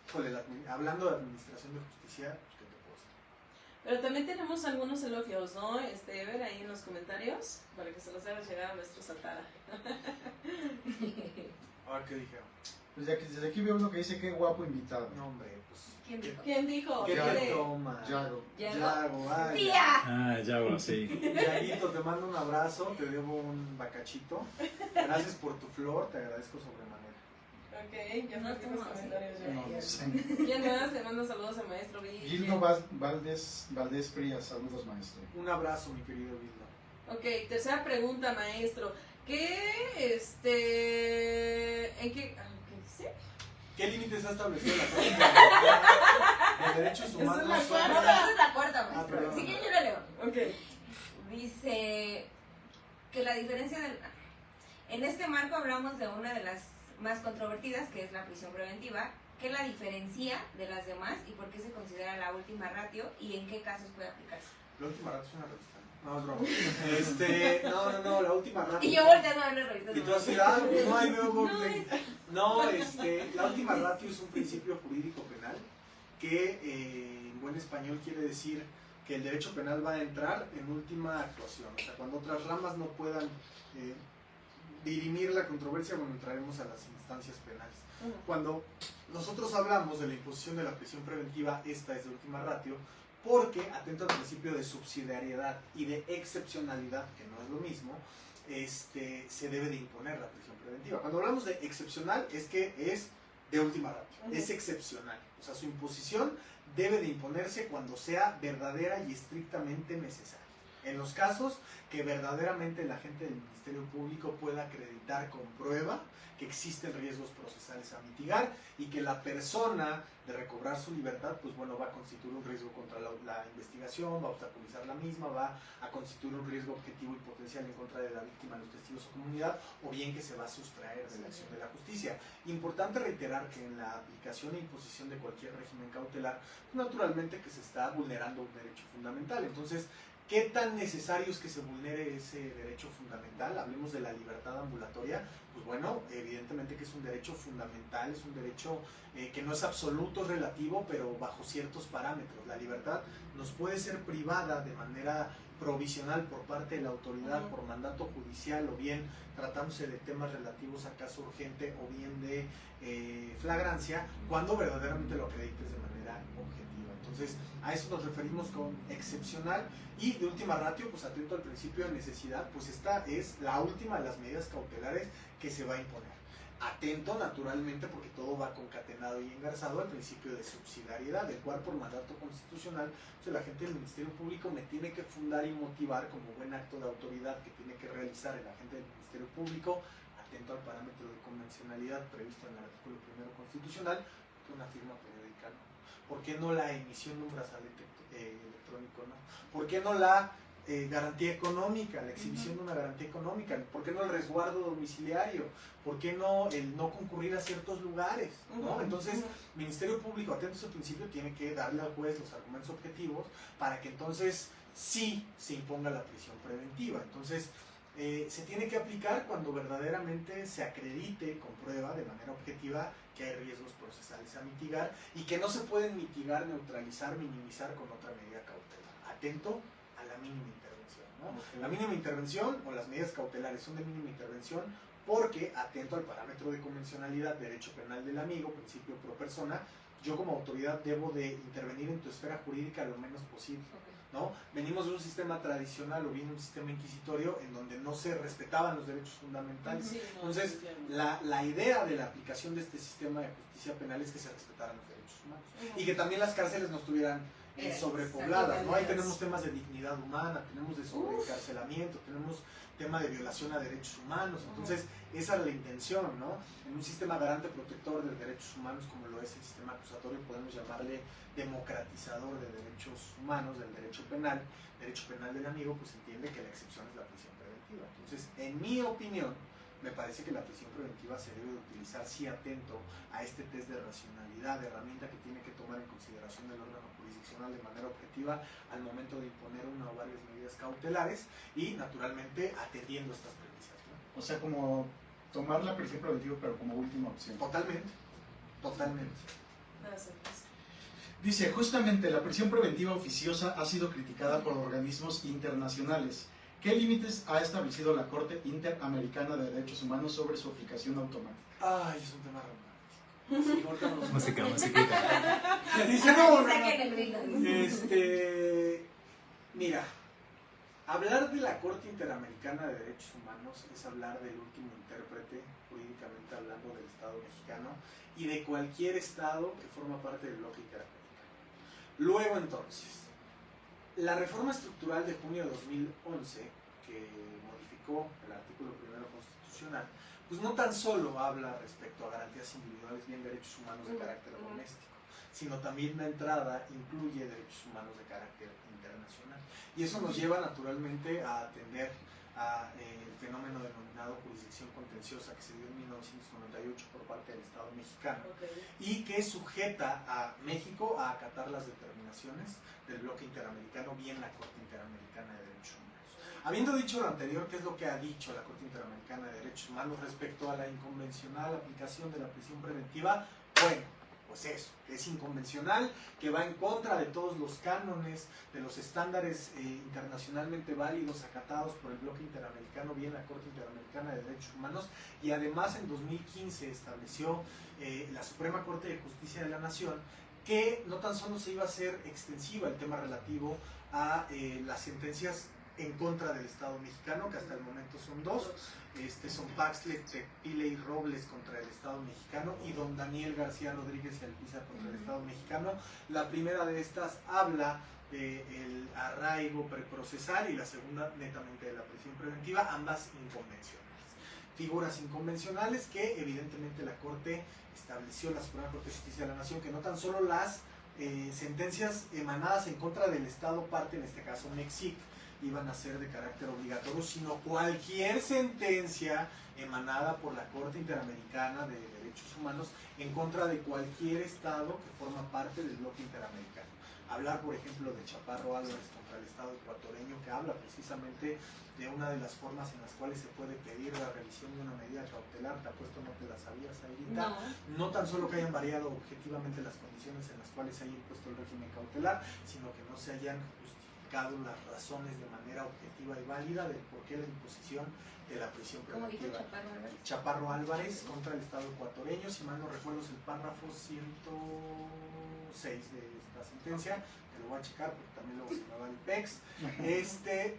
híjole, hablando de administración de justicia, ¿qué te puedo decir? Pero también tenemos algunos elogios, ¿no? Ver ahí en los comentarios para que se los haga llegar a nuestro Satara. Ahora, ¿qué dijeron? Pues desde aquí veo uno que dice qué guapo invitado. No, hombre, pues. ¿Quién dijo? ¿Quién dijo? ¿Qué ¿Quién te de- toma? Yago. Yago, ay. ¡Tía! Ah, ya, sí. Yaguito, te mando un abrazo, te debo un bacachito. Gracias por tu flor, te agradezco sobremanera. Ok, ya no tienes comentarios ya. No, no sé. ¿Quién más? Le mando saludos al maestro Vicky. Gildo Valdés Frías, saludos maestro. Un abrazo, mi querido Gildo. Ok, tercera pregunta, maestro. ¿En qué? ¿Qué dice? ¿Qué límites ha establecido la Corte de Derechos Esa Humanos? es la No, cuarta. esa es la cuarta, Ah, maestro. perdón. Si quieren yo la leo. Ok. Dice que la diferencia en este marco hablamos de una de las más controvertidas, que es la prisión preventiva. ¿Qué la diferencia de las demás y por qué se considera la última ratio y en qué casos puede aplicarse? La última rato es una revista. No, es broma. No, la última rato. Y yo volteando a ver las revistas. Y tú así, pues no hay nuevo. No, la última ratio es un principio jurídico penal que en buen español quiere decir que el derecho penal va a entrar en última actuación. O sea, cuando otras ramas no puedan dirimir la controversia, bueno, entraremos a las instancias penales. Cuando nosotros hablamos de la imposición de la prisión preventiva, esta es de última ratio, porque atenta al principio de subsidiariedad y de excepcionalidad, que no es lo mismo, se debe de imponer la prisión preventiva. Cuando hablamos de excepcional, es que es de última ratio, es excepcional. O sea, su imposición debe de imponerse cuando sea verdadera y estrictamente necesaria. En los casos que verdaderamente el agente del Ministerio Público pueda acreditar con prueba que existen riesgos procesales a mitigar y que la persona de recobrar su libertad, pues bueno, va a constituir un riesgo contra la investigación, va a obstaculizar la misma, va a constituir un riesgo objetivo y potencial en contra de la víctima, los testigos o comunidad, o bien que se va a sustraer de la acción de la justicia. Importante reiterar que en la aplicación e imposición de cualquier régimen cautelar, pues naturalmente que se está vulnerando un derecho fundamental. Entonces, ¿qué tan necesario es que se vulnere ese derecho fundamental? Hablemos de la libertad ambulatoria. Pues bueno, evidentemente que es un derecho fundamental, es un derecho que no es absoluto, es relativo, pero bajo ciertos parámetros. La libertad nos puede ser privada de manera provisional por parte de la autoridad, por mandato judicial, o bien tratándose de temas relativos a caso urgente, o bien de flagrancia, cuando verdaderamente lo acredites de manera objetiva. Entonces, a eso nos referimos con excepcional. Y de última ratio, pues atento al principio de necesidad, pues esta es la última de las medidas cautelares que se va a imponer. Atento naturalmente, porque todo va concatenado y engarzado al principio de subsidiariedad, del cual por mandato constitucional, pues el agente del Ministerio Público me tiene que fundar y motivar como buen acto de autoridad que tiene que realizar el agente del Ministerio Público, atento al parámetro de convencionalidad previsto en el artículo 1 constitucional, una firma periódica, ¿no? ¿Por qué no la emisión de un brazalete electrónico, no? ¿Por qué no la garantía económica, la exhibición de una garantía económica? ¿Por qué no el resguardo domiciliario? ¿Por qué no el no concurrir a ciertos lugares? ¿No? Entonces, el Ministerio Público, atento a ese principio, tiene que darle al juez los argumentos objetivos para que entonces sí se imponga la prisión preventiva. Entonces, se tiene que aplicar cuando verdaderamente se acredite con prueba de manera objetiva que hay riesgos procesales a mitigar y que no se pueden mitigar, neutralizar, minimizar con otra medida cautelar. Atento a la mínima intervención, ¿no? La mínima intervención o las medidas cautelares son de mínima intervención porque, atento al parámetro de convencionalidad, derecho penal del amigo, principio pro persona, yo como autoridad debo de intervenir en tu esfera jurídica lo menos posible. ¿No? Venimos de un sistema tradicional o bien un sistema inquisitorio en donde no se respetaban los derechos fundamentales. Sí, no, Entonces, la idea de la aplicación de este sistema de justicia penal es que se respetaran los derechos humanos y que también las cárceles no estuvieran sobrepobladas, ¿no? Ahí tenemos temas de dignidad humana, tenemos de sobreencarcelamiento, tenemos tema de violación a derechos humanos. Entonces, esa es la intención, ¿no? En un sistema garante protector de derechos humanos como lo es el sistema acusatorio, podemos llamarle democratizador de derechos humanos, del derecho penal del amigo, pues entiende que la excepción es la prisión preventiva. Entonces, en mi opinión, me parece que la prisión preventiva se debe de utilizar sí atento a este test de racionalidad, de herramienta que tiene que tomar en consideración el órgano jurisdiccional de manera objetiva al momento de imponer una o varias medidas cautelares y naturalmente atendiendo estas premisas, ¿no? O sea, como tomar la prisión preventiva pero como última opción. Totalmente, totalmente. Gracias. Dice, justamente la prisión preventiva oficiosa ha sido criticada por organismos internacionales. ¿Qué límites ha establecido la Corte Interamericana de Derechos Humanos sobre su aplicación automática? Ay, es un tema romántico. Sí, ahorita nos- Música, musiquita. Dice, no, no, Saquen el no. ritmo. Mira, hablar de la Corte Interamericana de Derechos Humanos es hablar del último intérprete, jurídicamente hablando, del Estado mexicano y de cualquier Estado que forma parte del bloque interamericano. Luego, entonces, la reforma estructural de junio de 2011, que modificó el artículo 1 constitucional, pues no tan solo habla respecto a garantías individuales bien derechos humanos de carácter doméstico, sino también de entrada incluye derechos humanos de carácter internacional. Y eso nos lleva naturalmente a atender a el fenómeno denominado jurisdicción contenciosa que se dio en 1998 por parte del Estado mexicano y que sujeta a México a acatar las determinaciones del bloque interamericano, bien la Corte Interamericana de Derechos Humanos. Habiendo dicho lo anterior, ¿qué es lo que ha dicho la Corte Interamericana de Derechos Humanos respecto a la inconvencional aplicación de la prisión preventiva? Bueno, pues eso, que es inconvencional, que va en contra de todos los cánones, de los estándares internacionalmente válidos, acatados por el bloque interamericano, bien la Corte Interamericana de Derechos Humanos, y además en 2015 estableció la Suprema Corte de Justicia de la Nación que no tan solo se iba a hacer extensiva el tema relativo a las sentencias en contra del Estado mexicano, que hasta el momento son dos, son Paxle, Tepile y Robles contra el Estado mexicano y don Daniel García Rodríguez y Alpizar contra el Estado mexicano. La primera de estas habla del arraigo preprocesal y la segunda netamente de la prisión preventiva, ambas inconvencionales. Figuras inconvencionales que evidentemente la Corte estableció, la Suprema Corte de Justicia de la Nación, que no tan solo las sentencias emanadas en contra del Estado parte, en este caso Mexic, iban a ser de carácter obligatorio, sino cualquier sentencia emanada por la Corte Interamericana de Derechos Humanos en contra de cualquier Estado que forma parte del bloque interamericano. Hablar, por ejemplo, de Chaparro Álvarez contra el Estado ecuatoriano, que habla precisamente de una de las formas en las cuales se puede pedir la revisión de una medida cautelar. Te apuesto no te la sabías, Ayrita. No tan solo que hayan variado objetivamente las condiciones en las cuales se haya impuesto el régimen cautelar, sino que no se hayan justificado las razones de manera objetiva y válida del por qué la imposición de la prisión ¿Cómo dijo preventiva. Chaparro Álvarez? Chaparro Álvarez contra el Estado ecuatoriano, si mal no recuerdo es el párrafo 106 de esta sentencia, que lo voy a checar porque también luego se me va el PEX,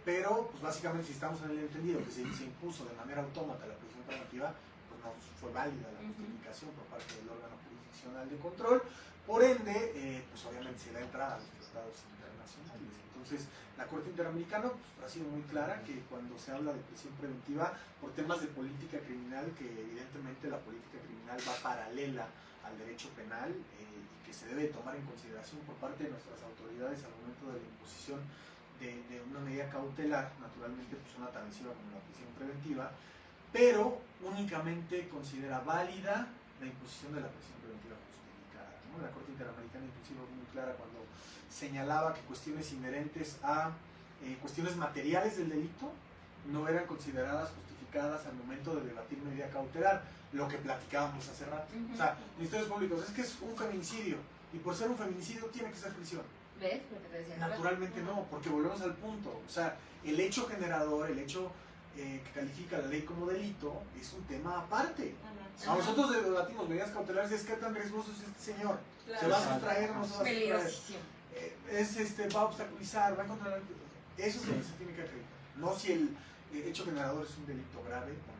pero pues básicamente si estamos en el entendido que se impuso de manera autómata la prisión preventiva, pues no fue válida la justificación por parte del órgano jurisdiccional de control, por ende, pues obviamente se da entrada a los tratados internacionales. Entonces, la Corte Interamericana pues, ha sido muy clara que cuando se habla de prisión preventiva por temas de política criminal, que evidentemente la política criminal va paralela al derecho penal y que se debe tomar en consideración por parte de nuestras autoridades al momento de la imposición de una medida cautelar, naturalmente pues una tan lesiva como la prisión preventiva, pero únicamente considera válida la imposición de la prisión preventiva justificada, ¿no? La Corte Interamericana inclusive fue muy clara cuando señalaba que cuestiones inherentes a cuestiones materiales del delito no eran consideradas justificadas al momento de debatir medida cautelar, lo que platicábamos hace rato. O sea, ministerios públicos, es que es un feminicidio, y por ser un feminicidio tiene que ser prisión. ¿Ves? Lo que te decía. Naturalmente no, porque volvemos al punto. O sea, el hecho generador, el hecho que califica la ley como delito, es un tema aparte. A nosotros debatimos medidas cautelares, es que tan riesgoso es este señor. Claro. Se va a sustraer o no se va a sustraer. Peligrosísimo. Va a obstaculizar, va a encontrar. Eso es lo que se tiene que acreditar. No si el hecho generador es un delito grave o no.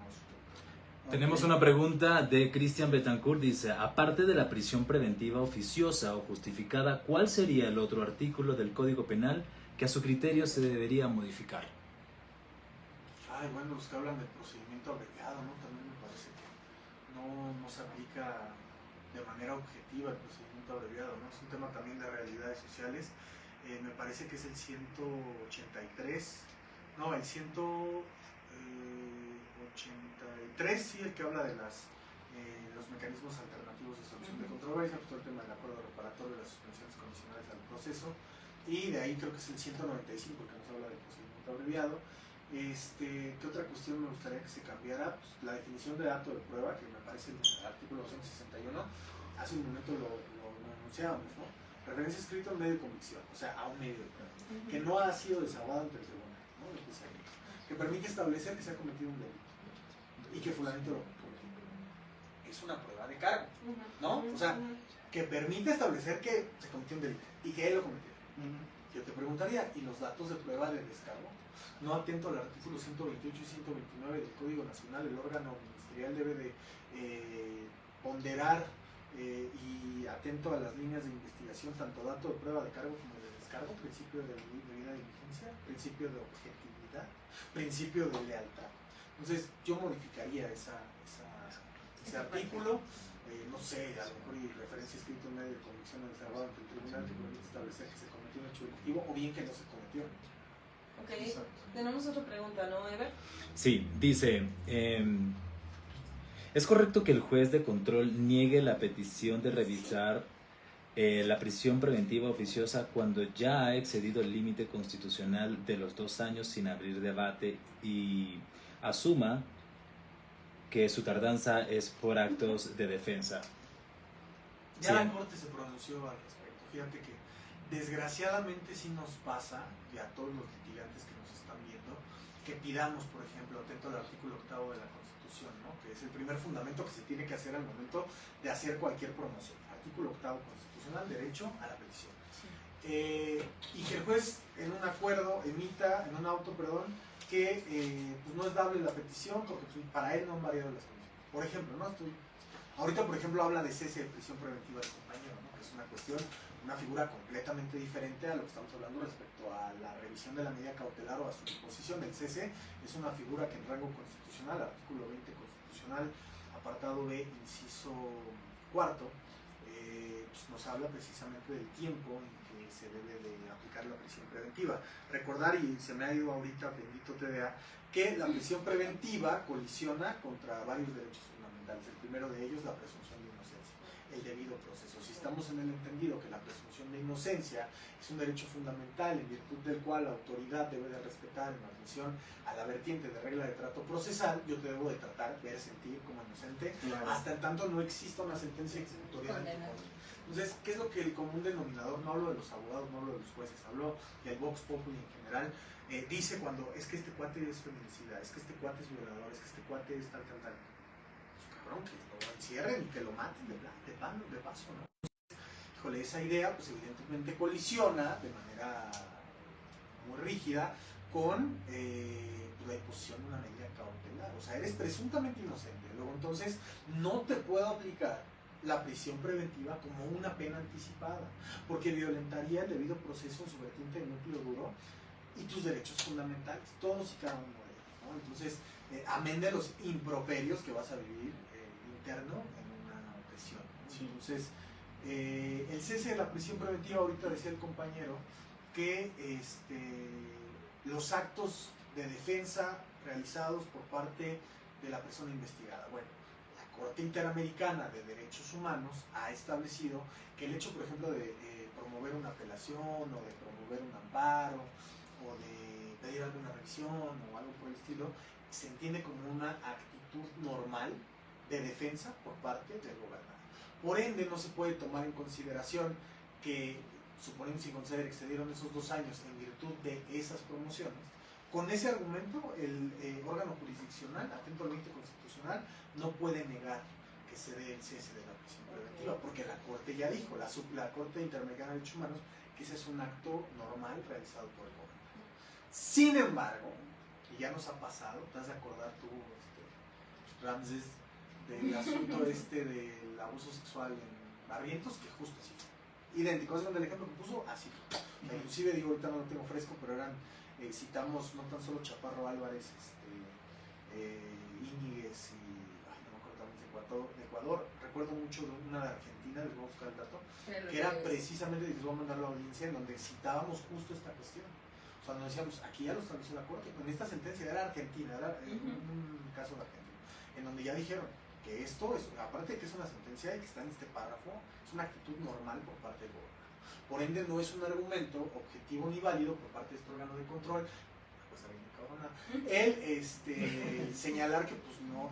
Tenemos una pregunta de Cristian Betancourt, dice, aparte de la prisión preventiva oficiosa o justificada, ¿cuál sería el otro artículo del Código Penal que a su criterio se debería modificar? Ay, bueno, los que hablan del procedimiento abreviado, ¿no? También me parece que no se aplica de manera objetiva el procedimiento abreviado, ¿no? Es un tema también de realidades sociales. Me parece que es el 183, no, el 183, sí, el que habla de los mecanismos alternativos de solución de controversia, todo el tema del acuerdo reparatorio de las suspensiones condicionales al proceso, y de ahí creo que es el 195 que nos habla del procedimiento abreviado. ¿Qué otra cuestión me gustaría que se cambiara? Pues la definición de dato de prueba, que me parece el artículo 261, hace un momento lo anunciábamos, ¿no? referencia escrita a un medio de convicción, o sea, a un medio de prueba, que no ha sido desahogado ante el tribunal, ¿no? Que permite establecer que se ha cometido un delito y que fulanito lo cometió. Es una prueba de cargo, ¿no? O sea, que permite establecer que se cometió un delito y que él lo cometió. Yo te preguntaría, ¿y los datos de prueba de descargo? No atento al artículo 128 y 129 del Código Nacional, el órgano ministerial debe de ponderar y atento a las líneas de investigación, tanto dato de prueba de cargo como de descargo, principio de debida diligencia, principio de objetividad, principio de lealtad. Entonces, yo modificaría ese artículo, no sé, a lo mejor y referencia escrita en medio de convicción o desahogado ante el tribunal que permite establecer que se cometió un hecho delictivo o bien que no se cometió. Ok, tenemos otra pregunta, ¿no, Ever? Sí, dice, ¿es correcto que el juez de control niegue la petición de revisar la prisión preventiva oficiosa cuando ya ha excedido el límite constitucional de los 2 años sin abrir debate y asuma que su tardanza es por actos de defensa? Ya Sí. la Corte se pronunció al respecto. Fíjate que desgraciadamente sí nos pasa, y a todos los litigantes que nos están viendo, que pidamos, por ejemplo, atento al artículo 8 de la Constitución, ¿no? Que es el primer fundamento que se tiene que hacer al momento de hacer cualquier promoción. Artículo 8 constitucional, derecho a la petición. Y que el juez en un acuerdo emita, en un auto, perdón, que pues no es dable la petición porque pues, para él no han variado las condiciones. Por ejemplo, ¿no? Ahorita, por ejemplo, habla de cese de prisión preventiva del compañero, ¿no? Que es una cuestión, una figura completamente diferente a lo que estamos hablando respecto a la revisión de la medida cautelar o a su disposición. El cese es una figura que en rango constitucional, artículo 20 constitucional, apartado B, inciso 4, pues nos habla precisamente del tiempo en que se debe de aplicar la prisión preventiva. Recordar, y se me ha ido ahorita, bendito TDA, que la prisión preventiva colisiona contra varios derechos fundamentales. El primero de ellos, la presunción de inocencia, el debido proceso. Si estamos en el entendido que la presunción de inocencia es un derecho fundamental en virtud del cual la autoridad debe de respetar en atención a la vertiente de regla de trato procesal, yo te debo de tratar, ver, sentir como inocente, hasta en tanto no exista una sentencia ejecutoria en tu contra. Entonces, ¿qué es lo que el común denominador? No hablo de los abogados, no hablo de los jueces, hablo del Vox Populi en general. Dice cuando es que este cuate es feminicida, es que este cuate es violador, es que este cuate es tal. Pues, cabrón, que lo encierren y que lo maten de paso, ¿no? Híjole, esa idea, pues evidentemente colisiona de manera muy rígida con la imposición de una medida cautelar. O sea, eres presuntamente inocente. Luego, entonces, no te puedo aplicar la prisión preventiva como una pena anticipada, porque violentaría el debido proceso en su vertiente de núcleo duro y tus derechos fundamentales, todos y cada uno de ellos, ¿no? Entonces, amén de los improperios que vas a vivir interno en una prisión, ¿no? Sí. Entonces, el cese de la prisión preventiva, ahorita decía el compañero, que los actos de defensa realizados por parte de la persona investigada. Bueno, la Corte Interamericana de Derechos Humanos ha establecido que el hecho, por ejemplo, de promover una apelación o de promover un amparo o de pedir alguna revisión o algo por el estilo, se entiende como una actitud normal de defensa por parte del gobernante. Por ende, no se puede tomar en consideración que, suponiendo sin conceder, excedieron esos 2 años en virtud de esas promociones. Con ese argumento, el órgano jurisdiccional, atento al 20 constitucional, no puede negar que se dé el cese de la prisión preventiva, porque la Corte ya dijo, la Corte Interamericana de Derechos Humanos, que ese es un acto normal realizado por el gobierno. Sin embargo, y ya nos ha pasado, te has de acordar tú, Ramses, del asunto del abuso sexual en Barrientos, que justo así fue. Idéntico, es donde el ejemplo que puso, así fue. O sea, inclusive, digo, ahorita no lo tengo fresco, pero eran, citamos no tan solo Chaparro Álvarez, Íñiguez y, no me acuerdo también, de Ecuador. Recuerdo mucho de una de Argentina, les voy a buscar el dato, que era precisamente, les voy a mandar la audiencia, en donde citábamos justo esta cuestión. O sea, nos decíamos, aquí ya lo estableció la Corte, con esta sentencia era Argentina, era un caso de Argentina, en donde ya dijeron que esto, aparte de que es una sentencia y que está en este párrafo, es una actitud normal por parte del gobierno. Por ende, no es un argumento objetivo ni válido por parte de este órgano de control, pues bien cabrona, el señalar que pues no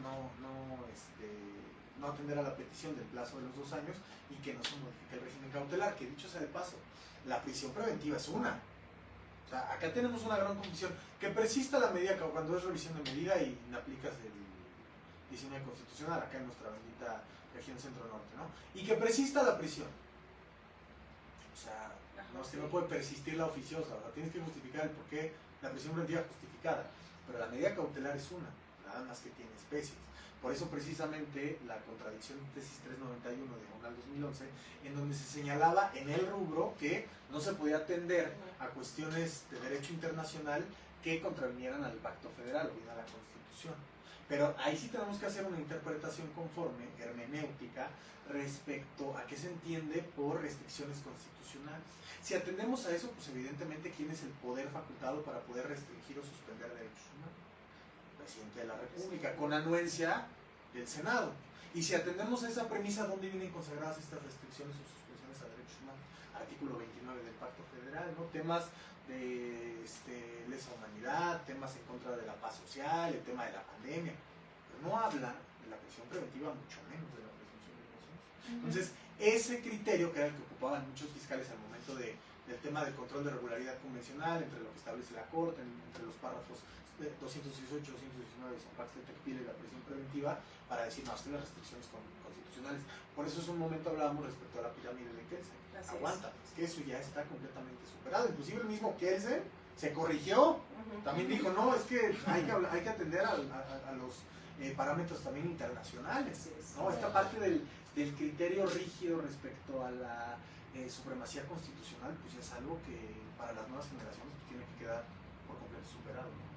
no atender a la petición del plazo de los 2 años y que no se modifique el régimen cautelar, que dicho sea de paso, la prisión preventiva es una. O sea, acá tenemos una gran confusión. Que persista la medida cuando es revisión de medida y no aplicas el 19 constitucional, acá en nuestra bendita región centro-norte, ¿no? Y que persista la prisión. O sea, no es que no puede persistir la oficiosa, o sea, tienes que justificar el porqué la prisión preventiva justificada, pero la medida cautelar es una, nada más que tiene especies. Por eso precisamente la contradicción de tesis 391 de Diagonal 2011, en donde se señalaba en el rubro que no se podía atender a cuestiones de derecho internacional que contravinieran al Pacto Federal o bien a la Constitución. Pero ahí sí tenemos que hacer una interpretación conforme, hermenéutica, respecto a qué se entiende por restricciones constitucionales. Si atendemos a eso, pues evidentemente, ¿quién es el poder facultado para poder restringir o suspender derechos humanos? Presidente de la República, con anuencia del Senado. Y si atendemos a esa premisa, ¿dónde vienen consagradas estas restricciones o suspensiones a derechos humanos? Artículo 29 del Pacto Federal, ¿no? Temas de lesa humanidad, temas en contra de la paz social, el tema de la pandemia. Pero no habla de la prisión preventiva, mucho menos de la presunción de inocencia. Entonces, ese criterio, que era el que ocupaban muchos fiscales al momento del tema del control de regularidad convencional, entre lo que establece la Corte, entre los párrafos 218, 219 de San Pax de Tecpil y la prisión preventiva, para decir, no, las restricciones constitucionales. Por eso hace un momento hablábamos respecto a la pirámide de Kelsen. Aguanta, es que eso ya está completamente superado. Inclusive el mismo Kelsen se corrigió, también dijo, no, es que hay que atender a los parámetros también internacionales, ¿no? Esta parte del criterio rígido respecto a la supremacía constitucional, pues ya es algo que para las nuevas generaciones pues tiene que quedar por completo superado, ¿no?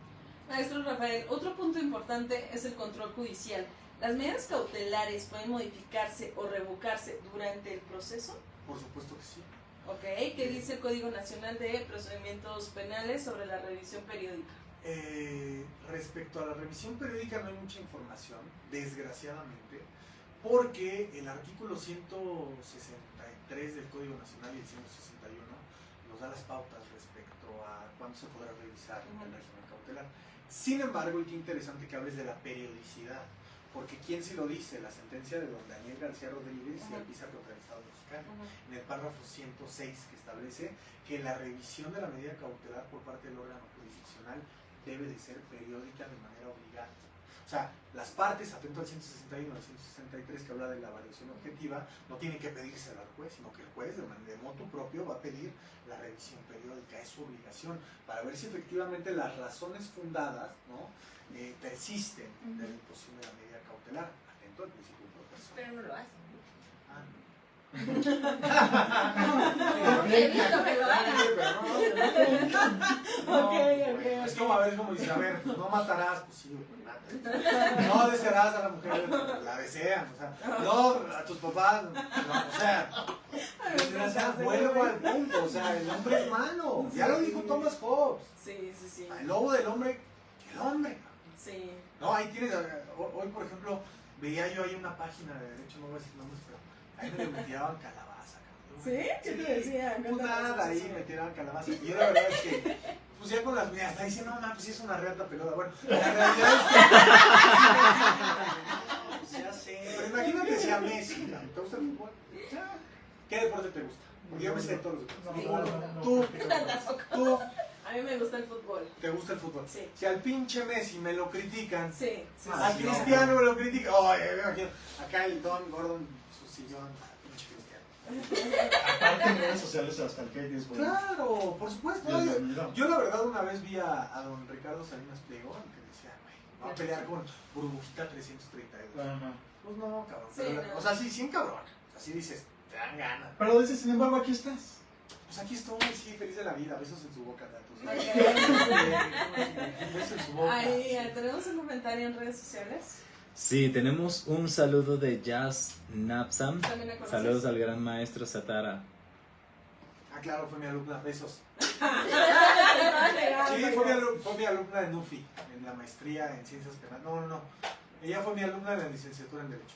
Maestro Rafael, otro punto importante es el control judicial. ¿Las medidas cautelares pueden modificarse o revocarse durante el proceso? Por supuesto que sí. Ok, ¿qué dice el Código Nacional de Procedimientos Penales sobre la revisión periódica? Respecto a la revisión periódica no hay mucha información, desgraciadamente, porque el artículo 163 del Código Nacional y el 161 nos da las pautas respecto a cuándo se podrá revisar el régimen cautelar. Sin embargo, y qué interesante que hables de la periodicidad, porque ¿quién sí lo dice? La sentencia de don Daniel García Rodríguez y el PISA contra el Estado mexicano, en el párrafo 106, que establece que la revisión de la medida cautelar por parte del órgano jurisdiccional debe de ser periódica de manera obligada. O sea, las partes, atento al 161 y al 163, que habla de la variación objetiva, no tienen que pedírsela al juez, sino que el juez de motu propio va a pedir la revisión periódica, es su obligación, para ver si efectivamente las razones fundadas, ¿no?, persisten de la imposición de la medida cautelar, atento al principio proporcional. Pero no lo hace. He visto que lo hagan. Es como a ver, como dice, a ver, pues no matarás, pues sí, no desearás a la mujer, la desean, o sea, no a tus papás, no, o sea, vuelvo al punto, o sea, el hombre es malo, ya lo dijo Thomas Hobbes. Sí. El lobo del hombre, el hombre. Sí. No, ahí tienes, hoy por ejemplo, veía yo ahí una página de derecho, no voy a decir nombres, pero ahí me tiraban calabaza, cabrón. ¿Sí? ¿Qué te decían? Pues nada, ahí me tiraban calabaza. Y yo la verdad es que, pues ya con las mías, hasta dicen, no, pues sí es una reata peluda. Bueno, la realidad es que, pues ya sé, pero imagínate si a Messi, ¿te gusta el fútbol? ¿Qué deporte te gusta? Porque yo me sé de todos los deportes. Ninguno. Tú. A mí me gusta el fútbol. ¿Te gusta el fútbol? Sí. Si al pinche Messi me lo critican, Sí. al Cristiano me lo critican, me imagino, acá el Don Gordon, su sillón, pinche Cristiano. Aparte en redes sociales hasta el que es bueno. Claro, por supuesto. Yo la verdad una vez vi a don Ricardo Salinas Pliego que decía, güey, va a pelear con Burbujita 332. Ajá. Pues no, cabrón. Sí, Pero, no. o sea, sí, cabrón. O sea, sí dices, te dan ganas. Pero dices, sin embargo, aquí estás. Pues aquí estoy, sí, feliz de la vida, besos en su boca, gatos. Ok. Besos en su boca. Ahí, ¿tenemos un comentario en redes sociales? Sí, tenemos un saludo de Jazz Napsam. ¿También la conoces? Saludos al gran maestro Satara. Ah, claro, fue mi alumna, besos. Sí, Sí, fue mi alumna de NUFI, en la maestría en Ciencias Penales. No. Ella fue mi alumna en la licenciatura en Derecho.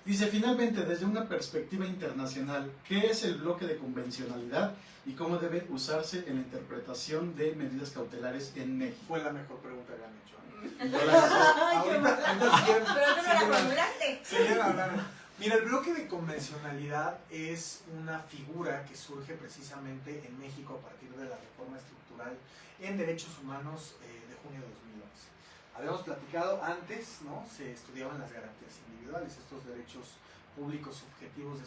Dice, finalmente, desde una perspectiva internacional, ¿qué es el bloque de convencionalidad y cómo debe usarse en la interpretación de medidas cautelares en México? Fue la mejor pregunta que han hecho. Pero tú no la formulaste. Siguen hablando. Mira, el bloque de convencionalidad es una figura que surge precisamente en México a partir de la reforma estructural en derechos humanos de junio de 2011. Habíamos platicado antes, ¿no? Se estudiaban las garantías individuales, estos derechos públicos subjetivos de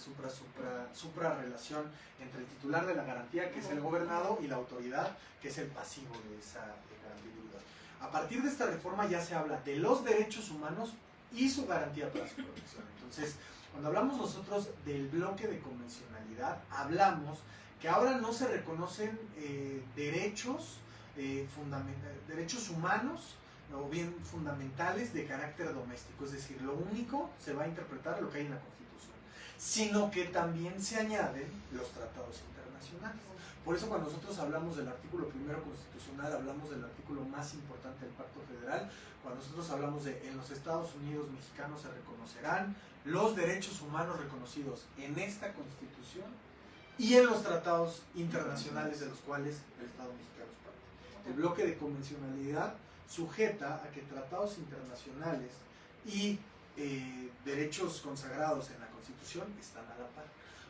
supra-relación entre el titular de la garantía, que es el gobernado, y la autoridad, que es el pasivo de esa garantía individual. A partir de esta reforma ya se habla de los derechos humanos y su garantía para su protección. Entonces, cuando hablamos nosotros del bloque de convencionalidad, hablamos que ahora no se reconocen derechos humanos o bien fundamentales de carácter doméstico, es decir, lo único se va a interpretar lo que hay en la Constitución, sino que también se añaden los tratados internacionales. Por eso cuando nosotros hablamos del artículo primero constitucional, hablamos del artículo más importante del Pacto Federal. Cuando nosotros hablamos de en los Estados Unidos mexicanos se reconocerán los derechos humanos reconocidos en esta Constitución y en los tratados internacionales de los cuales el Estado mexicano es parte. El bloque de convencionalidad sujeta a que tratados internacionales y derechos consagrados en la Constitución están a la par.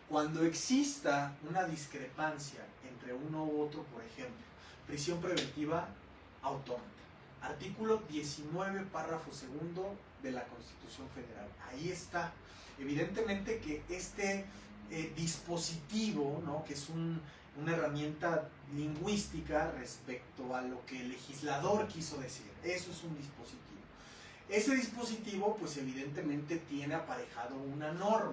Cuando exista una discrepancia entre uno u otro, por ejemplo, prisión preventiva autómata, artículo 19, párrafo segundo de la Constitución Federal, ahí está. Evidentemente que este dispositivo, ¿no? Que es una herramienta lingüística respecto a lo que el legislador quiso decir, eso es un dispositivo. Ese dispositivo, pues evidentemente tiene aparejado una norma.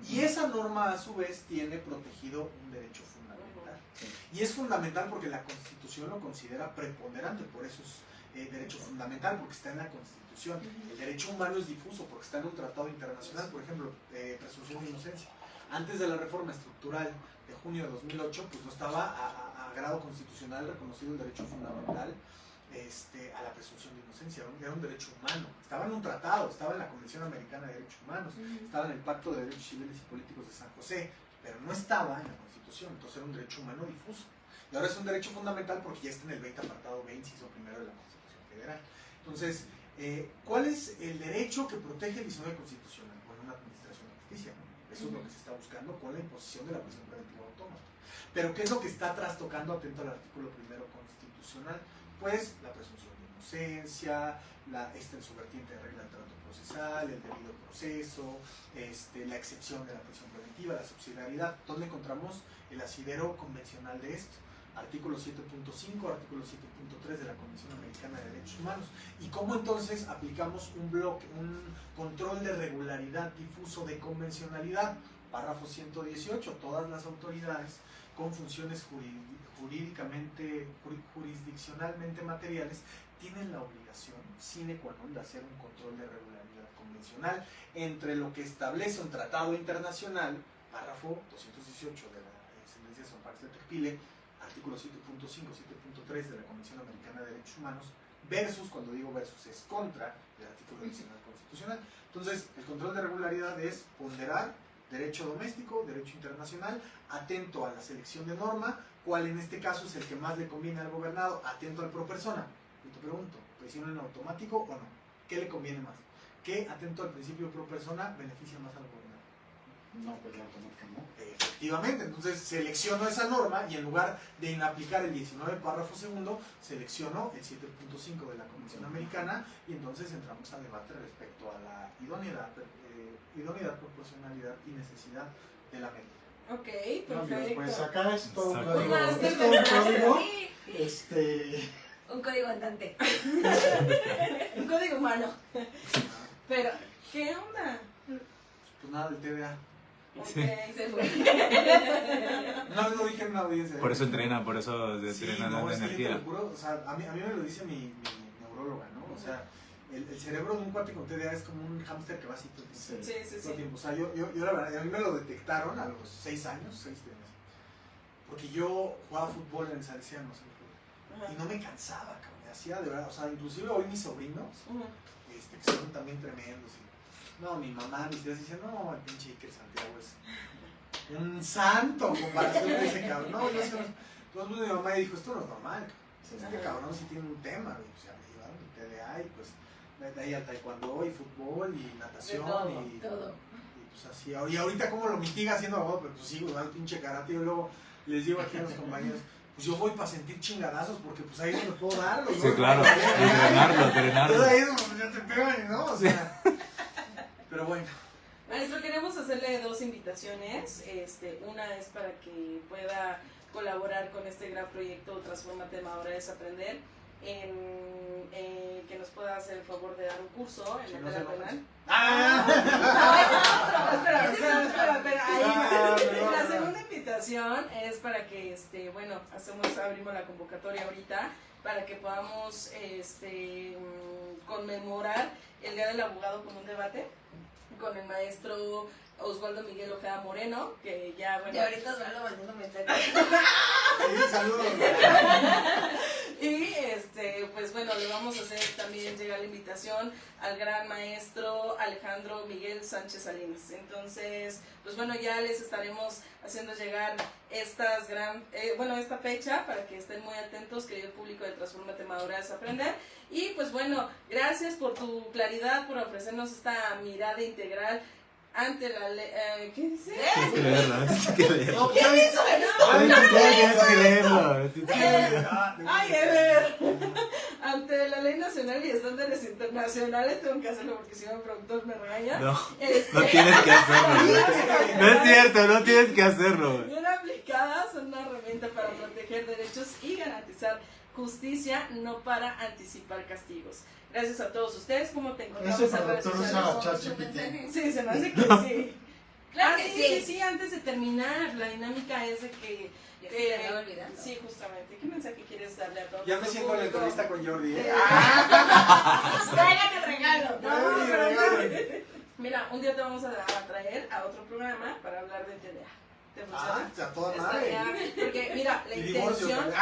Y esa norma a su vez tiene protegido un derecho fundamental. Y es fundamental porque la Constitución lo considera preponderante, por eso es derecho fundamental, porque está en la Constitución. El derecho humano es difuso porque está en un tratado internacional, por ejemplo, presunción de inocencia. Antes de la reforma estructural de junio de 2008, pues no estaba a grado constitucional reconocido el derecho fundamental a la presunción de inocencia, era un derecho humano, estaba en un tratado, estaba en la Convención Americana de Derechos Humanos, estaba en el Pacto de Derechos Civiles y Políticos de San José, pero no estaba en la Constitución, entonces era un derecho humano difuso. Y ahora es un derecho fundamental porque ya está en el 20 apartado B, inciso primero de la Constitución Federal. Entonces, ¿cuál es el derecho que protege el 19 constitucional? Bueno, una administración de justicia, ¿no? Eso es lo que se está buscando con la imposición de la prisión preventiva autómata. Pero ¿qué es lo que está trastocando atento al artículo primero constitucional? Pues la presunción de inocencia, en su vertiente de regla del trato procesal, el debido proceso, la excepción de la prisión preventiva, la subsidiariedad. ¿Dónde encontramos el asidero convencional de esto? Artículo 7.5, artículo 7.3 de la Convención Americana de Derechos Humanos. ¿Y cómo entonces aplicamos un control de regularidad difuso de convencionalidad? Párrafo 118, todas las autoridades con funciones jurisdiccionalmente materiales tienen la obligación sine qua non de hacer un control de regularidad convencional entre lo que establece un tratado internacional, párrafo 218 de la sentencia de San Pax de Tecpile, artículo 7.5, 7.3 de la Convención Americana de Derechos Humanos, versus, cuando digo versus, es contra el artículo adicional constitucional. Entonces, el control de regularidad es ponderar derecho doméstico, derecho internacional, atento a la selección de norma, cuál en este caso es el que más le conviene al gobernado, atento al pro persona. Y te pregunto, ¿prisión en automático o no? ¿Qué le conviene más? ¿Qué atento al principio pro persona beneficia más al gobernado? No, pues la automática no. Efectivamente, entonces selecciono esa norma y en lugar de inaplicar el 19 párrafo segundo, selecciono el 7.5 de la Convención Americana y entonces entramos a debate respecto a la idoneidad, proporcionalidad y necesidad de la medida. Ok, No, amigos, perfecto. pues acá es todo un Exacto. código. Más Es todo un código. Sí, un código andante. Un código humano. Pero, ¿qué onda? Pues nada, del TDA. Ok, Se fue. Una vez lo dije en una audiencia. Por eso entrena, por eso se Sí, entrena no, la es que yo te energía. lo juro, o sea, a mí me lo dice mi neuróloga, ¿no? O sea, el cerebro de un cuate con TDA es como un hámster que va así todo el tiempo. Sí, sí, Todo el sí. tiempo. O sea, yo la verdad, a mí me lo detectaron a los 6 años, 6 años. Porque yo jugaba fútbol en el Salesiano, y no me cansaba, cabrón. Me hacía de verdad, o sea, inclusive hoy mis sobrinos, Ujú. que son también tremendos, No, mi mamá, mis tías dicen, no, el pinche Iker Santiago es un santo en comparación con ese cabrón. No, yo sé, entonces mi mamá dijo, esto no es normal, este cabrón sí tiene un tema, güey. O sea, me llevaron el TDA y pues de ahí a taekwondo y fútbol y natación y todo. Y pues así, y ahorita cómo lo mitiga haciendo abogado, pero pues sí, güey, va el pinche karate y luego les digo aquí a los compañeros, pues yo voy para sentir chingadazos porque pues ahí no me puedo dar. Sí, claro, entrenarlo. Todo ahí ya te pegan, ¿no? O sea, pero bueno. Maestro, queremos hacerle dos invitaciones. Una es para que pueda colaborar con este gran proyecto Transfórmate, Ahora es Aprender, que nos pueda hacer el favor de dar un curso en materia penal. Espera. Ahí, la segunda invitación es para que, abrimos la convocatoria ahorita para que podamos conmemorar el Día del Abogado con un debate con el maestro Oswaldo Miguel Ojeda Moreno, que ya, bueno... Y ahorita Osvaldo mandando mensajes. Sí, saludos. Y pues bueno, le vamos a hacer también llegar la invitación al gran maestro Alejandro Miguel Sánchez Salinas. Entonces, pues bueno, ya les estaremos haciendo llegar esta fecha para que estén muy atentos, querido público de Transfórmate, Ahora es Aprender. Y pues bueno, gracias por tu claridad, por ofrecernos esta mirada integral ante la ley. ¿Qué dice? Tienes que leerlo. ¿Quién hizo ¡Ay, Ever! Ante la ley nacional y estándares internacionales, tengo que hacerlo porque si no, el productor me regaña. No tienes que hacerlo. No es cierto, no tienes que hacerlo. Bien aplicadas son una herramienta para proteger derechos y garantizar justicia, no para anticipar castigos. Gracias a todos ustedes. ¿Cómo te encontramos en redes sociales? Sí, se me hace que sí. Claro que sí, antes de terminar, la dinámica es de que... Ya se me estaba olvidando. Sí, justamente. ¿Qué mensaje quieres darle a todos? Ya me siento en la entrevista con Jordi, ¿eh? Traigan el regalo. No, pero no. Mira, un día te vamos a traer a otro programa para hablar de TDA. ¿Te funciona? A toda madre. Porque mira, la Y divorcio, intención...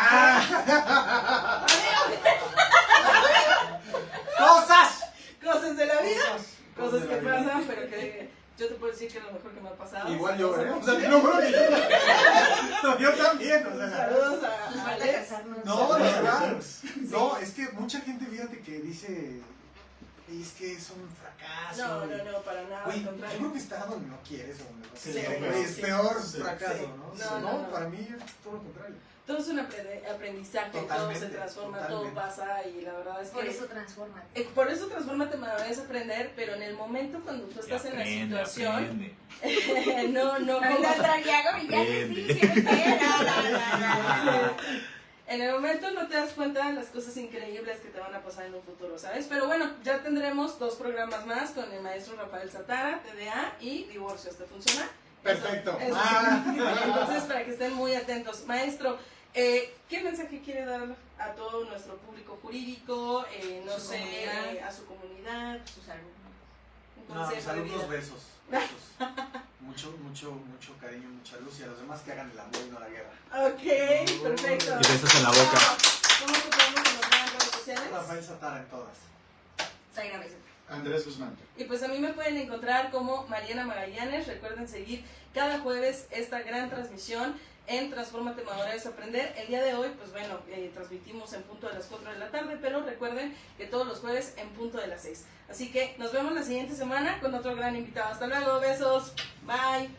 Cosas de la vida. Cosas que pasan, pero que yo te puedo decir que es lo mejor que me ha pasado. Igual yo, ¿eh? O sea, te lo juro que yo también, o sea. Saludos Nos a falta Alex. casarnos. No, de verdad. No, es que mucha gente, fíjate, que dice, es que es un fracaso. No, para nada. Güey, Al yo contrario. creo que está donde no quieres o donde no Sí, quieres. sí, Es sí. peor Sí. fracaso, Sí. ¿no? No. Para mí es todo lo contrario. Todo es un aprendizaje, todo se Totalmente, transforma, totalmente. todo pasa y la verdad es que... Por eso transfórmate. Por eso Transfórmate, Ahora es Aprender, pero en el momento cuando tú estás en la situación, no Ahorita como... Santiago y ya les dije que En el momento no te das cuenta de las cosas increíbles que te van a pasar en un futuro, ¿sabes? Pero bueno, ya tendremos 2 programas más con el maestro Rafael Satara, TDA y Divorcios. ¿Te funciona? Perfecto. Eso. Entonces, para que estén muy atentos. Maestro, ¿qué mensaje quiere dar a todo nuestro público jurídico, Su comunidad. a su comunidad? Sus alumnos. No, Consejo mis de alumnos, vida. besos. Mucho cariño, mucha luz y a los demás que hagan el amor y no la guerra. Ok, perfecto. Y besos en la boca. ¿Cómo te podemos encontrar en redes sociales? Rafael Satara en todas. Zaira Beso. Andrés Guzmán. Y pues a mí me pueden encontrar como Mariana Magallanes. Recuerden seguir cada jueves esta gran transmisión en Transfórmate, Ahora es Aprender. El día de hoy, pues bueno, transmitimos en punto de las 4 de la tarde, pero recuerden que todos los jueves en punto de las 6. Así que nos vemos la siguiente semana con otro gran invitado. Hasta luego, besos, bye.